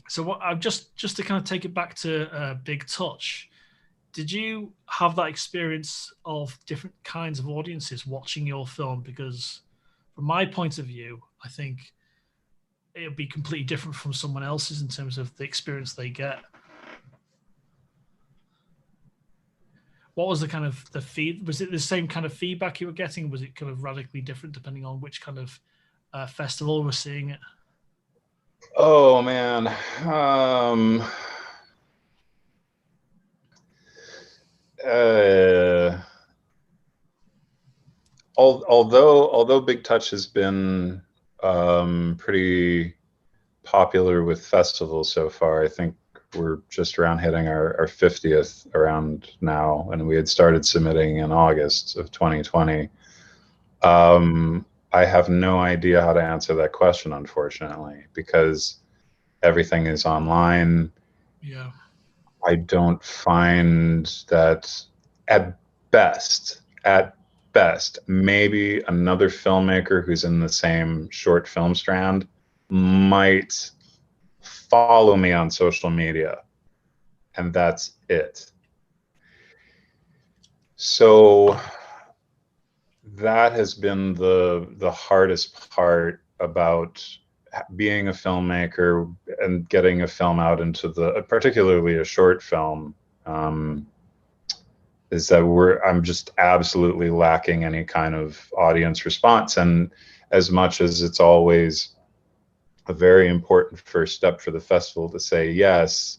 So what I've just to kind of take it back to Big Touch. Did you have that experience of different kinds of audiences watching your film? Because from my point of view, I think it would be completely different from someone else's in terms of the experience they get. What was the kind of the feed? Was it the same kind of feedback you were getting? Was it kind of radically different depending on which kind of festival we're seeing it? Oh man. Although Big Touch has been pretty popular with festivals so far, I think we're just around hitting our 50th around now, and we had started submitting in August of 2020. I have no idea how to answer that question, unfortunately, because everything is online. Yeah. I don't find that at best, maybe another filmmaker who's in the same short film strand might follow me on social media, and that's it. So that has been the hardest part about being a filmmaker and getting a film out into particularly a short film, is that I'm just absolutely lacking any kind of audience response. And as much as it's always a very important first step for the festival to say yes,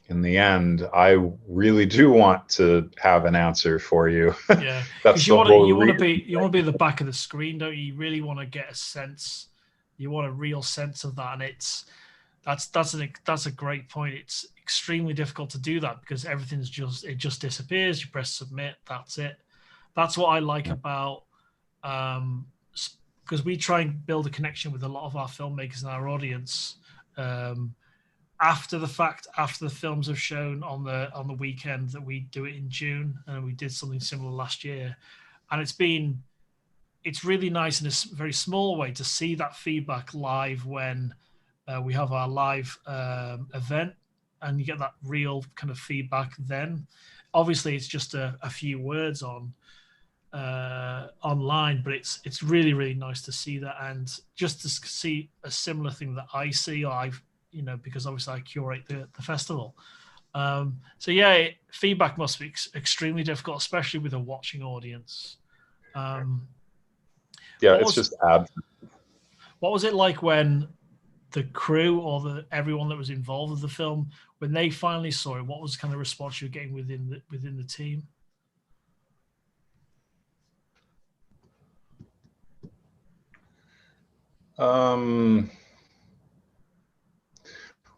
in the end, I really do want to have an answer for you. Yeah, That's you the whole you want to be at the back of the screen, don't you? You really want to get a sense. You want a real sense of that, and that's a great point. It's extremely difficult to do that because everything's just disappears. You press submit, that's it. That's what I like about because we try and build a connection with a lot of our filmmakers and our audience. After the fact, after the films have shown on the weekend, that we do it in June, and we did something similar last year, and it's really nice in a very small way to see that feedback live when we have our live event, and you get that real kind of feedback. Then, obviously, it's just a few words on online, but it's really nice to see that, and just to see a similar thing that I see, or because obviously I curate the festival. So yeah, feedback must be extremely difficult, especially with a watching audience. Yeah, it's just absent. What was it like when the crew or everyone that was involved with the film, when they finally saw it? What was the kind of response you were getting within the team?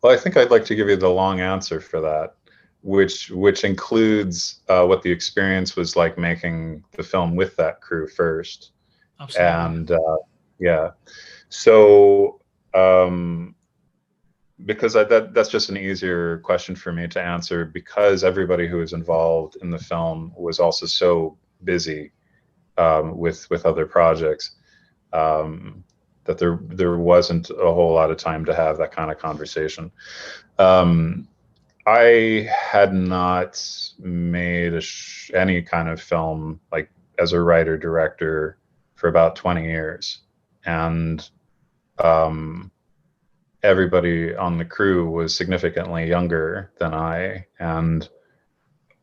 Well, I think I'd like to give you the long answer for that, which includes what the experience was like making the film with that crew first. Absolutely. And yeah, so because that's just an easier question for me to answer, because everybody who was involved in the film was also so busy with other projects. That there wasn't a whole lot of time to have that kind of conversation. I had not made any kind of film like as a writer director for about 20 years, and everybody on the crew was significantly younger than I. And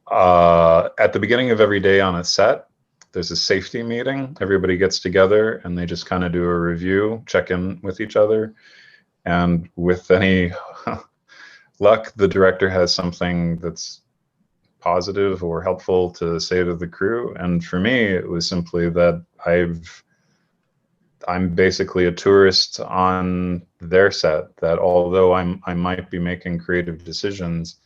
at the beginning of every day on a set, there's a safety meeting. Everybody gets together and they just kind of do a review, check in with each other. And with any luck, the director has something that's positive or helpful to say to the crew. And for me, it was simply that I'm basically a tourist on their set, that although I might be making creative decisions,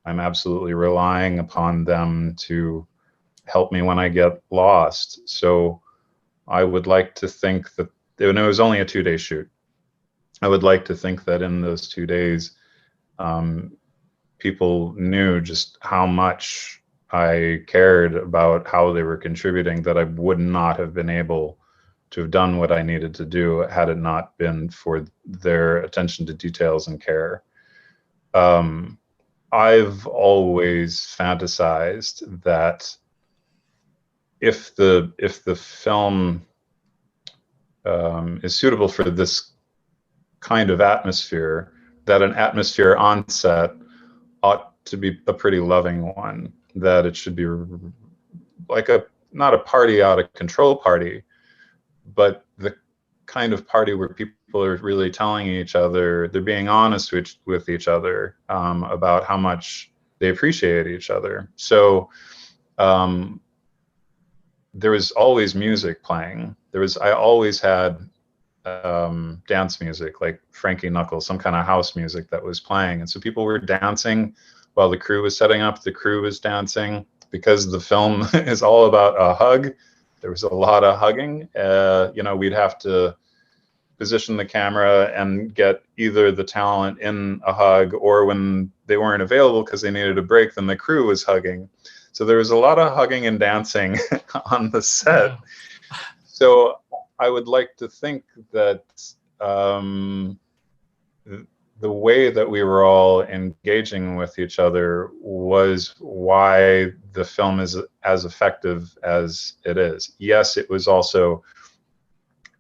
I'm absolutely relying upon them to help me when I get lost. So I would like to think that, and it was only a 2-day shoot, I would like to think that in those 2 days, people knew just how much I cared about how they were contributing, that I would not have been able to have done what I needed to do had it not been for their attention to details and care. I've always fantasized that if the film is suitable for this kind of atmosphere, that an atmosphere on set ought to be a pretty loving one, that it should be like not a party out of control party, but the kind of party where people are really telling each other, they're being honest with each other about how much they appreciate each other. So there was always music playing. I always had dance music, like Frankie Knuckles, some kind of house music that was playing. And so people were dancing while the crew was setting up, the crew was dancing. Because the film is all about a hug, there was a lot of hugging. We'd have to position the camera and get either the talent in a hug, or when they weren't available because they needed a break, then the crew was hugging. So there was a lot of hugging and dancing on the set. Wow. So I would like to think that the way that we were all engaging with each other was why the film is as effective as it is. Yes, it was also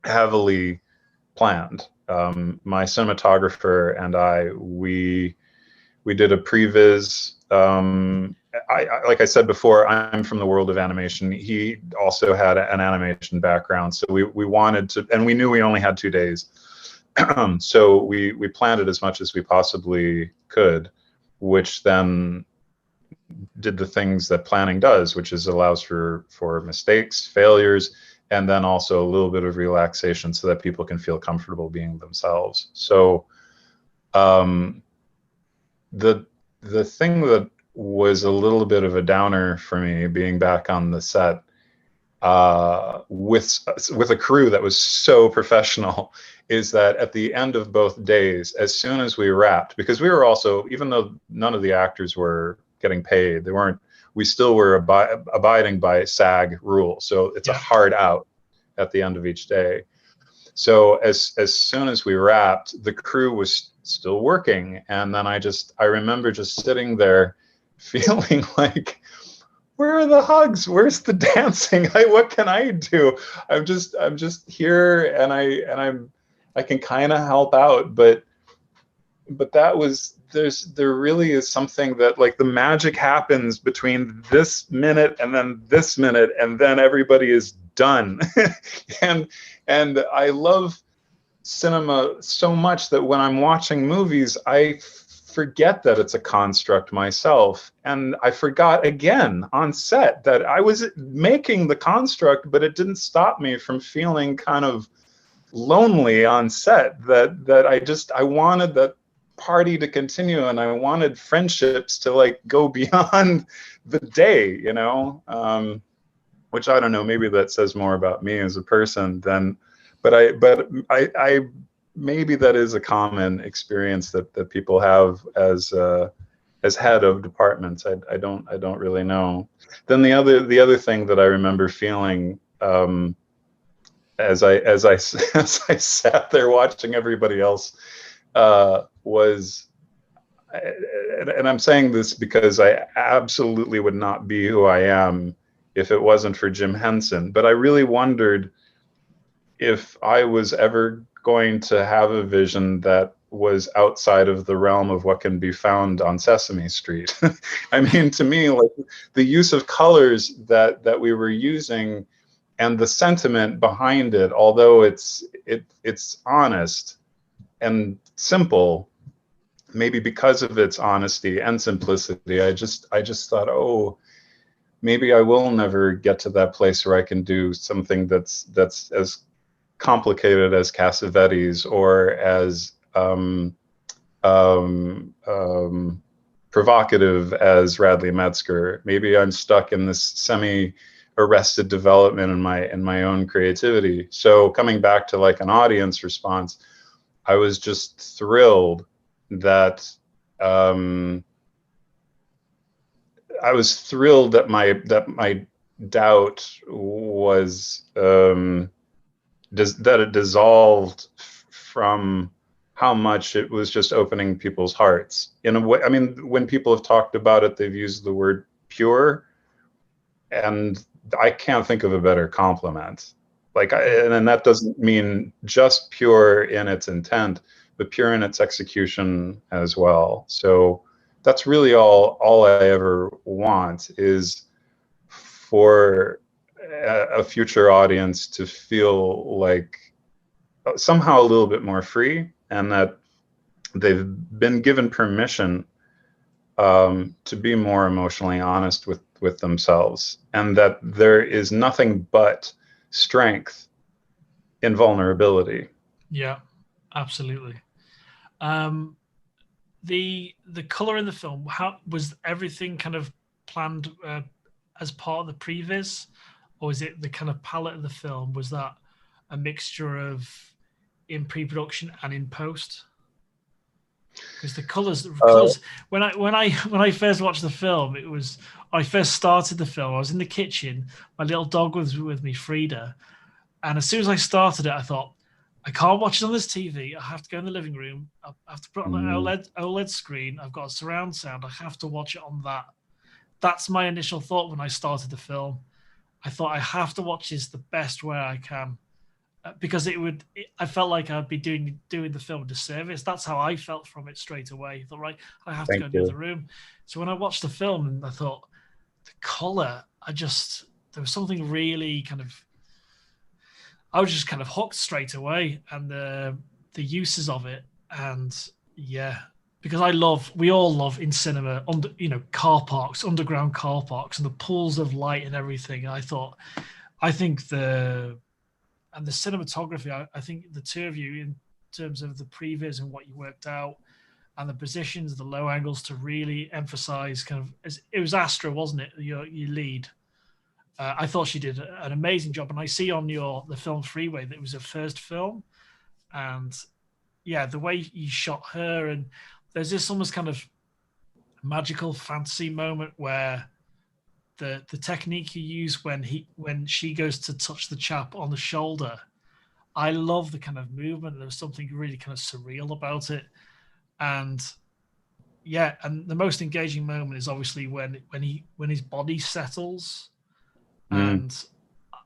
heavily planned. My cinematographer and we did a previs. Like I said before, I'm from the world of animation. He also had an animation background, so we wanted to, and we knew we only had 2 days. So we planned it as much as we possibly could, which then did the things that planning does, which is allows for mistakes, failures, and then also a little bit of relaxation so that people can feel comfortable being themselves. So the thing that was a little bit of a downer for me being back on the set with a crew that was so professional is that at the end of both days, as soon as we wrapped, because we were also, even though none of the actors were getting paid, we still were abiding by SAG rules. So it's a hard out at the end of each day. So as soon as we wrapped, the crew was still working. And then I remember just sitting there feeling like, where are the hugs? Where's the dancing? What can I do? I'm just here, and I can kind of help out, but that was, there really is something that, like, the magic happens between this minute and then this minute, and then everybody is done. and I love cinema so much that when I'm watching movies, I forget that it's a construct myself. And I forgot again on set that I was making the construct, but it didn't stop me from feeling kind of lonely on set, that I wanted that party to continue, and I wanted friendships to, like, go beyond the day, which I don't know, maybe that says more about me as a person than, but I maybe that is a common experience that people have as head of departments. I don't really know. Then the other thing that I remember feeling as I sat there watching everybody else was, and I'm saying this because I absolutely would not be who I am if it wasn't for Jim Henson, but I really wondered if I was ever going to have a vision that was outside of the realm of what can be found on Sesame Street. I mean, to me, like the use of colors that we were using and the sentiment behind it, although it's honest and simple, maybe because of its honesty and simplicity, I just thought, oh, maybe I will never get to that place where I can do something that's as complicated as Cassavetes or as provocative as Radley Metzger. Maybe I'm stuck in this semi-arrested development in my own creativity. So coming back to like an audience response, I was just thrilled that my doubt was that it dissolved from how much it was just opening people's hearts in a way. I mean, when people have talked about it, they've used the word pure, and I can't think of a better compliment. Like, and that doesn't mean just pure in its intent, but pure in its execution as well. So that's really all I ever want, is for a future audience to feel like somehow a little bit more free, and that they've been given permission to be more emotionally honest with themselves, and that there is nothing but strength in vulnerability. Yeah, absolutely. The color in the film, how was everything kind of planned as part of the previs, or is it the kind of palette of the film? Was that a mixture of in pre-production and in post? Because the colors when I first watched the film, I first started the film, I was in the kitchen, my little dog was with me, Frida, and as soon as I started it, I thought, I can't watch it on this TV. I have to go in the living room. I have to put on the OLED screen. I've got a surround sound. I have to watch it on that. That's my initial thought when I started the film. I thought, I have to watch this the best way I can, because I felt like I'd be doing the film a disservice. That's how I felt from it straight away. I thought, right, I have to go into the room. So when I watched the film, and I thought, the color, there was something really kind of, I was just kind of hooked straight away, and the uses of it, and yeah, because we all love in cinema, car parks, underground car parks, and the pools of light and everything. And I think the cinematography, I think the two of you, in terms of the previs and what you worked out, and the positions, the low angles, to really emphasize kind of, it was Astra, wasn't it? Your lead. I thought she did an amazing job, and I see on the film Freeway that it was her first film, and yeah, the way you shot her, and there's this almost kind of magical fantasy moment where the technique you use when she goes to touch the chap on the shoulder, I love the kind of movement. There was something really kind of surreal about it, and yeah, and the most engaging moment is obviously when his body settles. And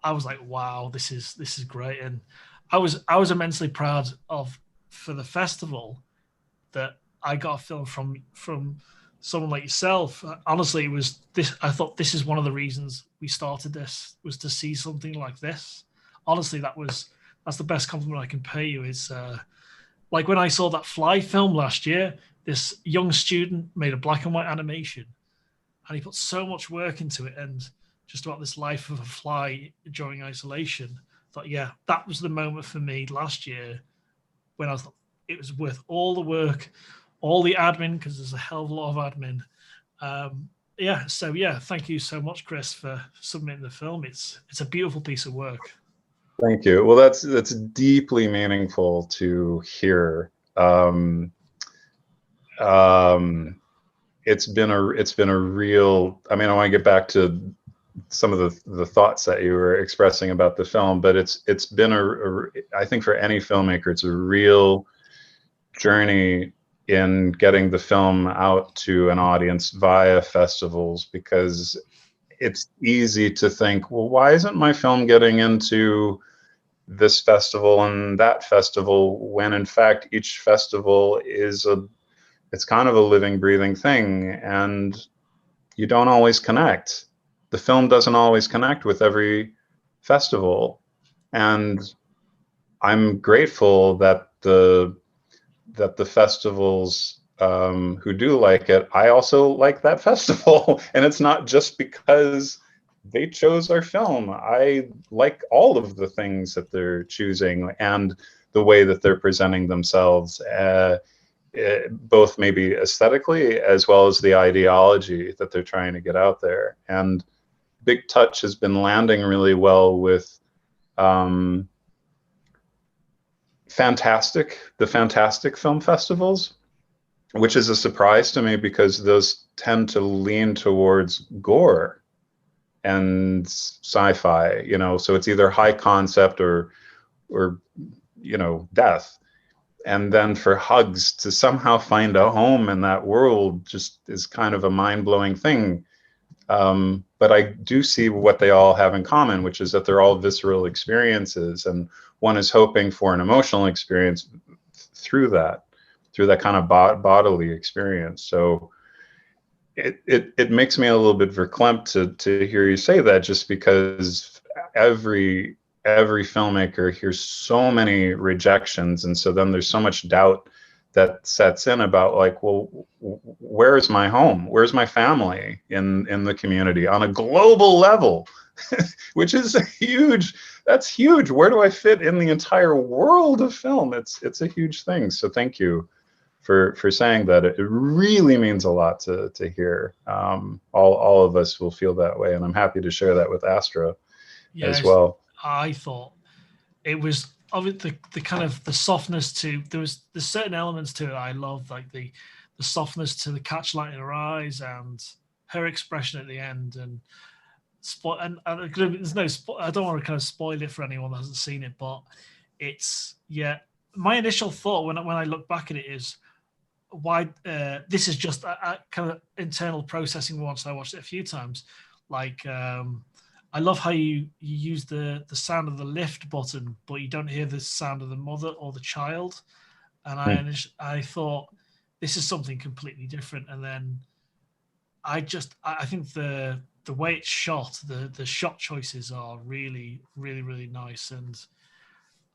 I was like, wow, this is great. And I was immensely proud for the festival that I got a film from someone like yourself. Honestly, it was this. I thought this is one of the reasons we started this, was to see something like this. Honestly, that's the best compliment I can pay you. Is like when I saw that Fly film last year, this young student made a black and white animation, and he put so much work into it, and just about this life of a fly during isolation. I thought, yeah, that was the moment for me last year when I thought it was worth all the work, all the admin, because there's a hell of a lot of admin. So thank you so much, Chris, for submitting the film. It's a beautiful piece of work. Thank you. Well, that's deeply meaningful to hear. It's been a real. I mean, I want to get back to some of the thoughts that you were expressing about the film, but it's been I think for any filmmaker, it's a real journey in getting the film out to an audience via festivals, because it's easy to think, well, why isn't my film getting into this festival and that festival, when in fact each festival is it's kind of a living, breathing thing, and you don't always connect. The film doesn't always connect with every festival, and I'm grateful that the festivals who do like it, I also like that festival, and it's not just because they chose our film. I like all of the things that they're choosing and the way that they're presenting themselves, both maybe aesthetically as well as the ideology that they're trying to get out there. And Big Touch has been landing really well with the fantastic film festivals, which is a surprise to me because those tend to lean towards gore and sci-fi, you know, so it's either high concept or you know, death. And then for Hugs to somehow find a home in that world just is kind of a mind-blowing thing. But I do see what they all have in common, which is that they're all visceral experiences, and one is hoping for an emotional experience through that kind of bodily experience. So it makes me a little bit verklempt to hear you say that, just because every filmmaker hears so many rejections, and so then there's so much doubt that sets in about, like, well, where is my home? Where's my family in the community on a global level? Which is that's huge. Where do I fit in the entire world of film? It's a huge thing. So thank you for saying that. It really means a lot to hear. All of us will feel that way, and I'm happy to share that with Astra as well. I thought it was the kind of the softness to there's certain elements to it I love, like the softness to the catchlight in her eyes and her expression at the end, and there's no I don't want to kind of spoil it for anyone that hasn't seen it, but it's my initial thought when I look back at it is, why this is just a kind of internal processing once I watched it a few times. Like I love how you use the sound of the lift button, but you don't hear the sound of the mother or the child. And I thought this is something completely different. And then I think the way it's shot, the shot choices are really, really, really nice. And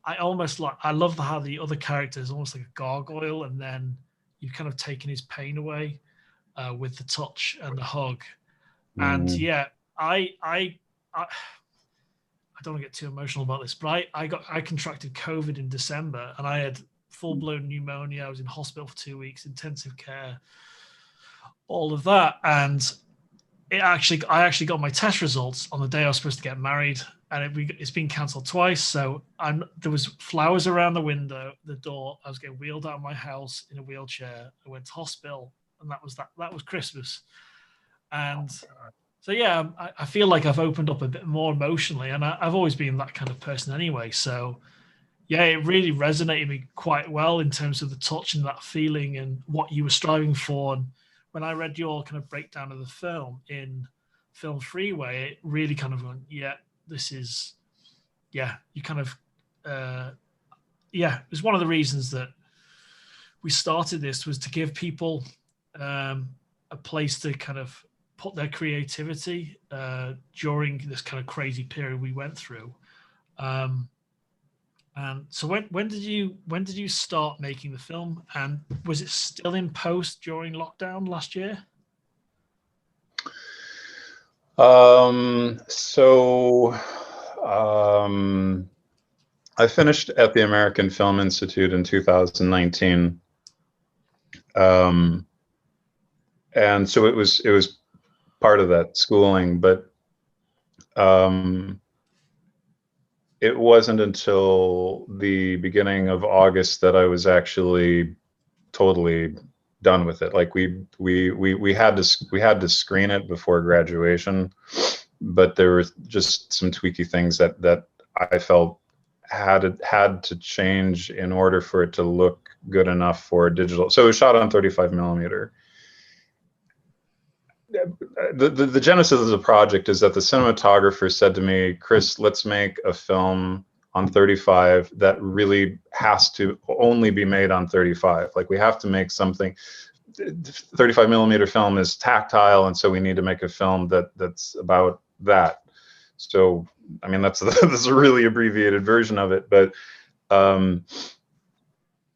I love how the other character is almost like a gargoyle, and then you've kind of taken his pain away with the touch and the hug. And I don't want to get too emotional about this, but I contracted COVID in December, and I had full-blown pneumonia. I was in hospital for 2 weeks, intensive care, all of that. And I actually got my test results on the day I was supposed to get married, and it's been cancelled twice. So there was flowers around the door. I was getting wheeled out of my house in a wheelchair. I went to hospital, and that was Christmas. And so I feel like I've opened up a bit more emotionally, and I've always been that kind of person anyway. So it really resonated me quite well in terms of the touch and that feeling and what you were striving for. And when I read your kind of breakdown of the film in Film Freeway, it really kind of went, this is, you kind of, it was one of the reasons that we started this, was to give people a place to kind of put their creativity during this kind of crazy period we went through. And so when did you start making the film, and was it still in post during lockdown last year? I finished at the American Film Institute in 2019. And so it was part of that schooling, but it wasn't until the beginning of August that I was actually totally done with it. Like we had to screen it before graduation, but there were just some tweaky things that I felt had to change in order for it to look good enough for digital. So it was shot on 35 millimeter. The genesis of the project is that the cinematographer said to me, Chris, let's make a film on 35 that really has to only be made on 35. Like we have to make something. 35 millimeter film is tactile, and so we need to make a film that's about that. So I mean that's a really abbreviated version of it, but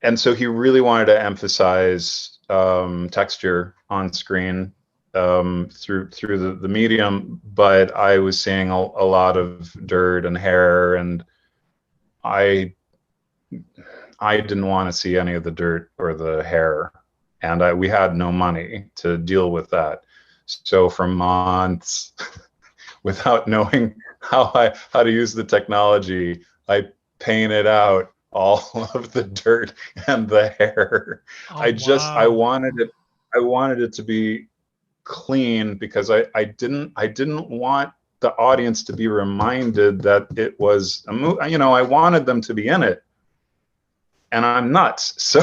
and so he really wanted to emphasize texture on screen through the medium, but I was seeing a lot of dirt and hair, and I didn't want to see any of the dirt or the hair, and we had no money to deal with that. So for months, without knowing how to use the technology, I painted out all of the dirt and the hair. Oh, I wow. wanted it to be clean because I didn't want the audience to be reminded that it was a movie. You know, I wanted them to be in it, and I'm nuts. So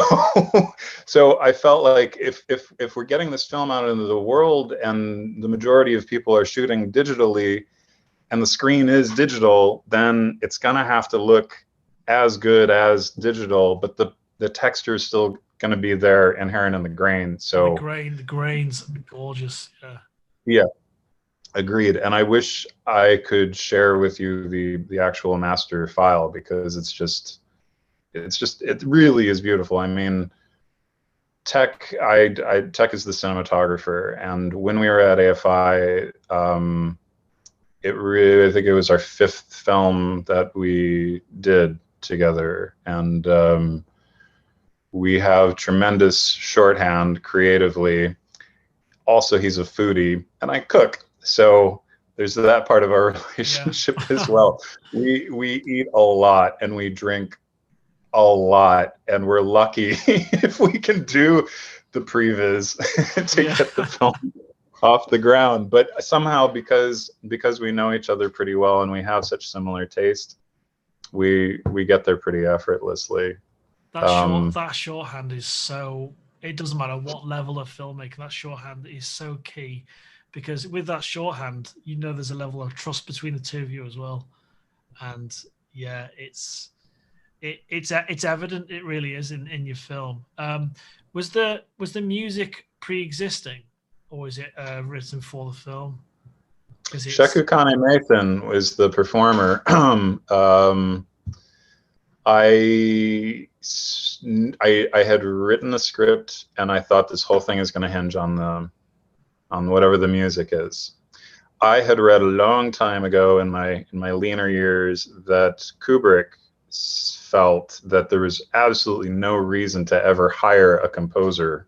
so I felt like if we're getting this film out into the world and the majority of people are shooting digitally and the screen is digital, then it's gonna have to look as good as digital, but the texture is still gonna be there inherent in the grain. So The grains are gorgeous. Yeah. yeah, agreed. And I wish I could share with you the actual master file, because it really is beautiful. I mean, Tech is the cinematographer, and when we were at AFI, I think it was our 5th film that we did together, and we have tremendous shorthand creatively. Also, he's a foodie, and I cook, so there's that part of our relationship as well. We eat a lot and we drink a lot, and we're lucky if we can do the previs to get the film off the ground. But somehow, because we know each other pretty well and we have such similar taste, we get there pretty effortlessly. That shorthand is so, it doesn't matter what level of filmmaking, that shorthand is so key, because with that shorthand, you know, there's a level of trust between the two of you as well. And yeah, it's evident. It really is in your film. Was the music pre-existing, or is it written for the film? Sheku Kane-Mason was the performer. I had written the script, and I thought this whole thing is going to hinge on whatever the music is. I had read a long time ago in my leaner years that Kubrick felt that there was absolutely no reason to ever hire a composer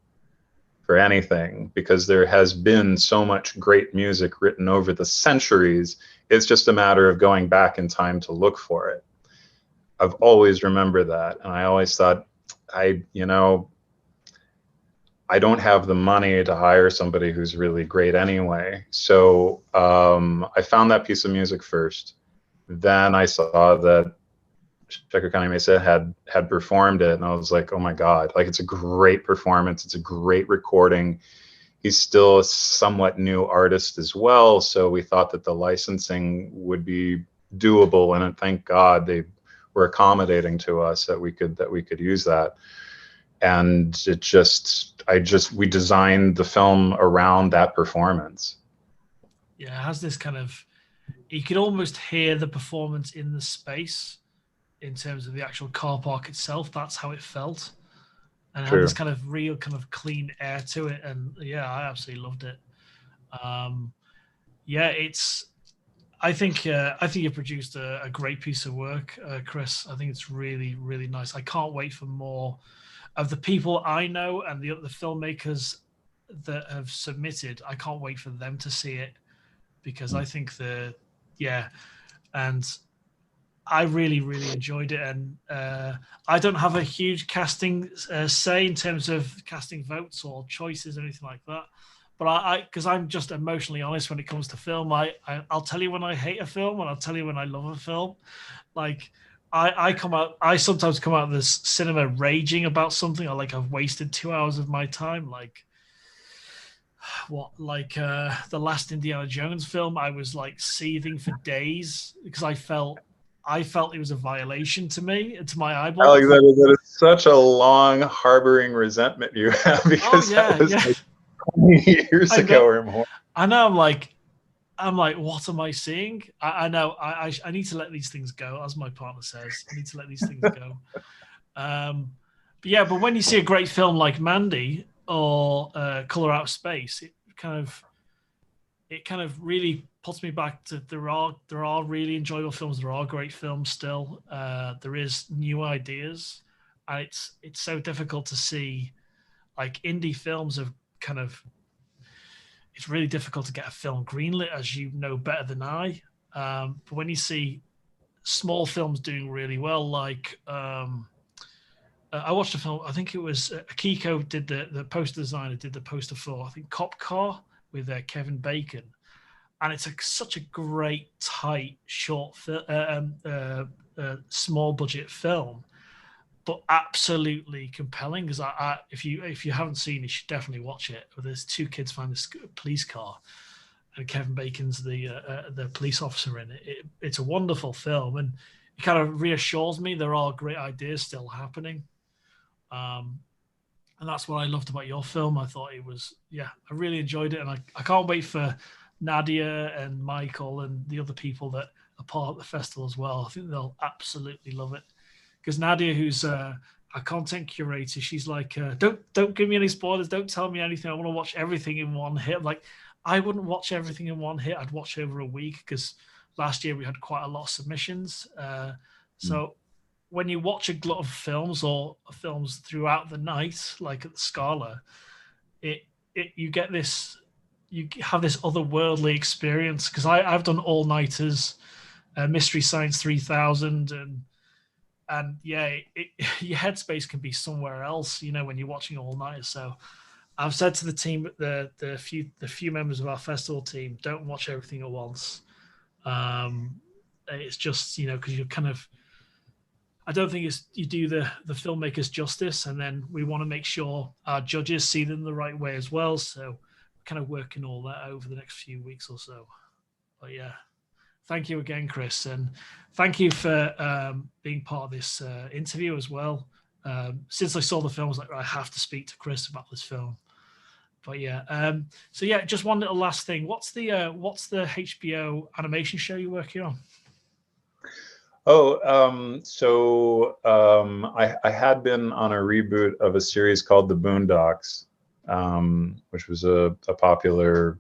for anything, because there has been so much great music written over the centuries. It's just a matter of going back in time to look for it. I've always remembered that, and I always thought, I don't have the money to hire somebody who's really great anyway. So I found that piece of music first. Then I saw that Sheku Kane-Mason had performed it, and I was like, oh my God, like, it's a great performance. It's a great recording. He's still a somewhat new artist as well, so we thought that the licensing would be doable, and thank God they were accommodating to us that we could use that. And we designed the film around that performance. Yeah, it has this kind of, you could almost hear the performance in the space in terms of the actual car park itself. That's how it felt, and it had this kind of real kind of clean air to it. And yeah, I absolutely loved it. Yeah, I think you produced a great piece of work, Chris. I think it's really, really nice. I can't wait for more of the people I know and the filmmakers that have submitted. I can't wait for them to see it, because I think and I really, really enjoyed it. And I don't have a huge casting say in terms of casting votes or choices or anything like that. But because I'm just emotionally honest when it comes to film, I'll tell you when I hate a film, and I'll tell you when I love a film. Like I sometimes come out of this cinema raging about something, or like I've wasted 2 hours of my time. Like the last Indiana Jones film, I was like seething for days because I felt I felt it was a violation to me, to my eyeballs. Alex, that is such a long harboring resentment you have, Oh because that yeah, was yeah. like 20 years I know. ago or more. I know. I'm like, what am I seeing? I know. I need to let these things go, as my partner says. I need to let these things go. But yeah, but when you see a great film like Mandy or Color Out of Space, it kind of really puts me back to there are really enjoyable films. There are great films still. There is new ideas, and it's so difficult to see. Like indie films have kind of, it's really difficult to get a film greenlit, as you know better than I. But when you see small films doing really well, like I watched a film. I think it was Akiko did the poster designer did the poster for, I think, Cop Car with Kevin Bacon, and it's such a great tight short small budget film, but absolutely compelling. Because if you haven't seen it, you should definitely watch it. There's two kids find this police car, and Kevin Bacon's the police officer in it. It's a wonderful film, and it kind of reassures me there are great ideas still happening. And that's what I loved about your film. I thought it was, yeah, I really enjoyed it, and I can't wait for Nadia and Michael and the other people that are part of the festival as well. I think they'll absolutely love it, because Nadia, who's a content curator, she's like, don't give me any spoilers, don't tell me anything. I want to watch everything in one hit. Like, I wouldn't watch everything in one hit. I'd watch over a week, because last year we had quite a lot of submissions. So when you watch a glut of films or films throughout the night, like at the Scala, you get this, you have this otherworldly experience. Because I've done all nighters, Mystery Science 3000, and yeah, your headspace can be somewhere else, when you're watching all nighters. So I've said to the team, the few members of our festival team, don't watch everything at once. It's just, because you're kind of, I don't think you do the filmmakers justice, and then we want to make sure our judges see them the right way as well. So we're kind of working all that over the next few weeks or so. But yeah, thank you again, Chris, and thank you for being part of this interview as well. Since I saw the film, I was like, I have to speak to Chris about this film. But yeah, so yeah, just one little last thing. What's the HBO animation show you're working on? I had been on a reboot of a series called The Boondocks, which was a popular,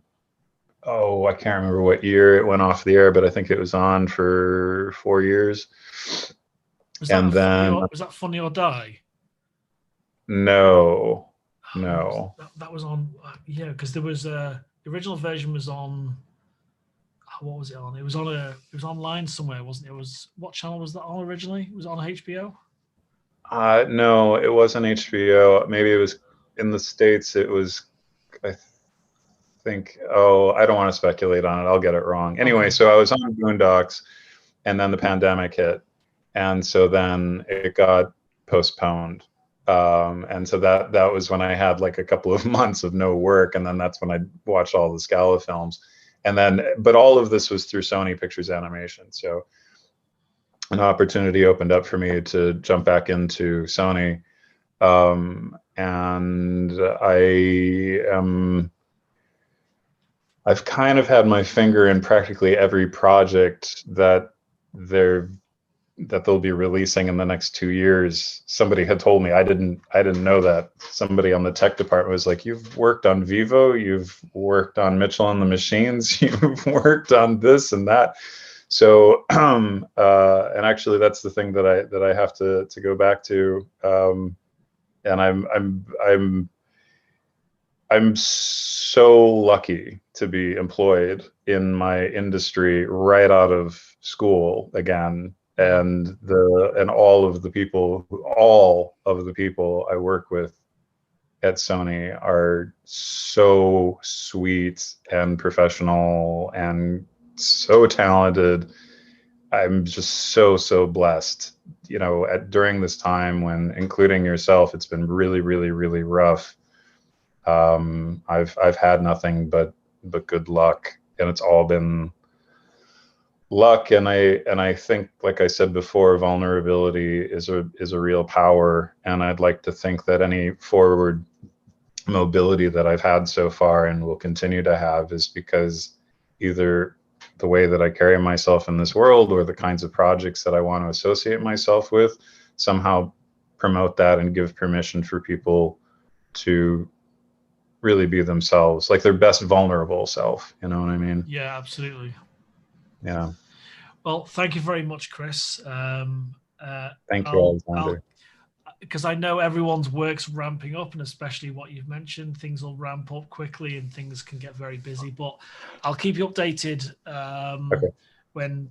I can't remember what year it went off the air, but I think it was on for 4 years. Was that Funny or Die? No. That was on, yeah, because there was the original version was on, what was it on? It was online somewhere, wasn't it? What channel was that on originally? Was it on HBO? No, it wasn't HBO. Maybe it was in the States. It was, I think, I don't want to speculate on it. I'll get it wrong. Anyway, okay. So I was on Boondocks, and then the pandemic hit. And so then it got postponed. And so that was when I had like a couple of months of no work. And then that's when I watched all the Scala films. And then, but all of this was through Sony Pictures Animation. So an opportunity opened up for me to jump back into Sony. And I've kind of had my finger in practically every project that they'll be releasing in the next 2 years. Somebody had told me, I didn't know that. Somebody on the tech department was like, you've worked on Vivo, you've worked on Mitchell and the Machines, you've worked on this and that. So, and actually that's the thing that I have to go back to. And I'm so lucky to be employed in my industry right out of school again. And all of the people I work with at Sony are so sweet and professional and so talented. I'm just so blessed, during this time when, including yourself, it's been really, really, really rough. I've had nothing but good luck, and it's all been luck, and I think, like I said before, vulnerability is a real power, and I'd like to think that any forward mobility that I've had so far and will continue to have is because either the way that I carry myself in this world or the kinds of projects that I want to associate myself with somehow promote that and give permission for people to really be themselves, like their best vulnerable self. You know what I mean? Yeah, absolutely. Yeah. Well, thank you very much, Chris. Thank you, I'll Alexander. because I know everyone's work's ramping up, and especially what you've mentioned, things will ramp up quickly and things can get very busy. But I'll keep you updated Okay. when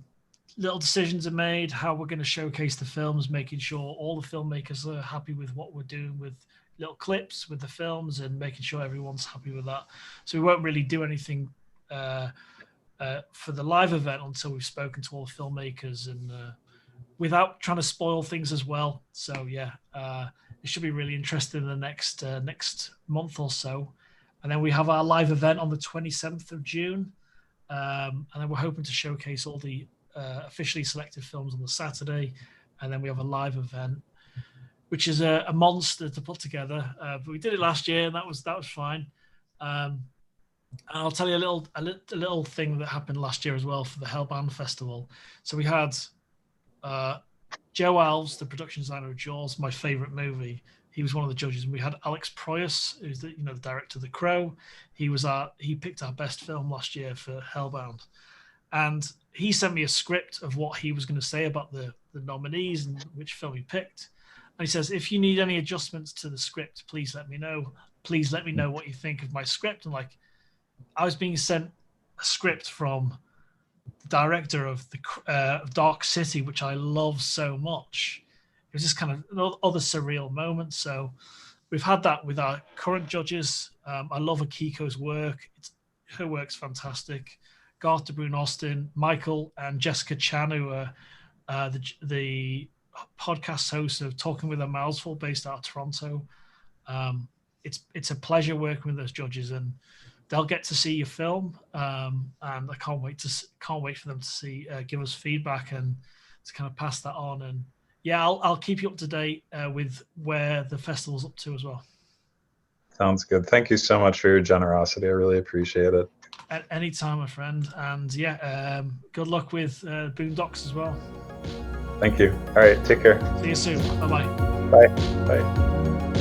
little decisions are made, how we're going to showcase the films, making sure all the filmmakers are happy with what we're doing with little clips with the films, and making sure everyone's happy with that. So we won't really do anything for the live event until we've spoken to all the filmmakers and without trying to spoil things as well. So yeah, it should be really interesting in the next month or so. And then we have our live event on the 27th of June. And then we're hoping to showcase all the officially selected films on the Saturday. And then we have a live event, which is a monster to put together. But we did it last year, and that was fine. And I'll tell you a little thing that happened last year as well for the Hellbound Festival. So we had Joe Alves, the production designer of Jaws, my favorite movie. He was one of the judges, and we had Alex Proyas, who's the director of The Crow. He picked our best film last year for Hellbound, and he sent me a script of what he was going to say about the nominees and which film he picked. And he says, if you need any adjustments to the script, please let me know. Please let me know what you think of my script. And like, I was being sent a script from the director of Dark City, which I love so much. It was just kind of other surreal moments. So we've had that with our current judges. I love Akiko's work. Her work's fantastic. Garth de Bruyne Austin, Michael, and Jessica Chan, who are the podcast hosts of Talking with a Mouthful, based out of Toronto. It's a pleasure working with those judges, and they'll get to see your film, and I can't wait for them to give us feedback and to kind of pass that on. And yeah, I'll keep you up to date with where the festival's up to as well. Sounds good. Thank you so much for your generosity. I really appreciate it. At any time, my friend. And yeah, good luck with Boondocks as well. Thank you. All right, take care. See you soon. Bye-bye. Bye. Bye.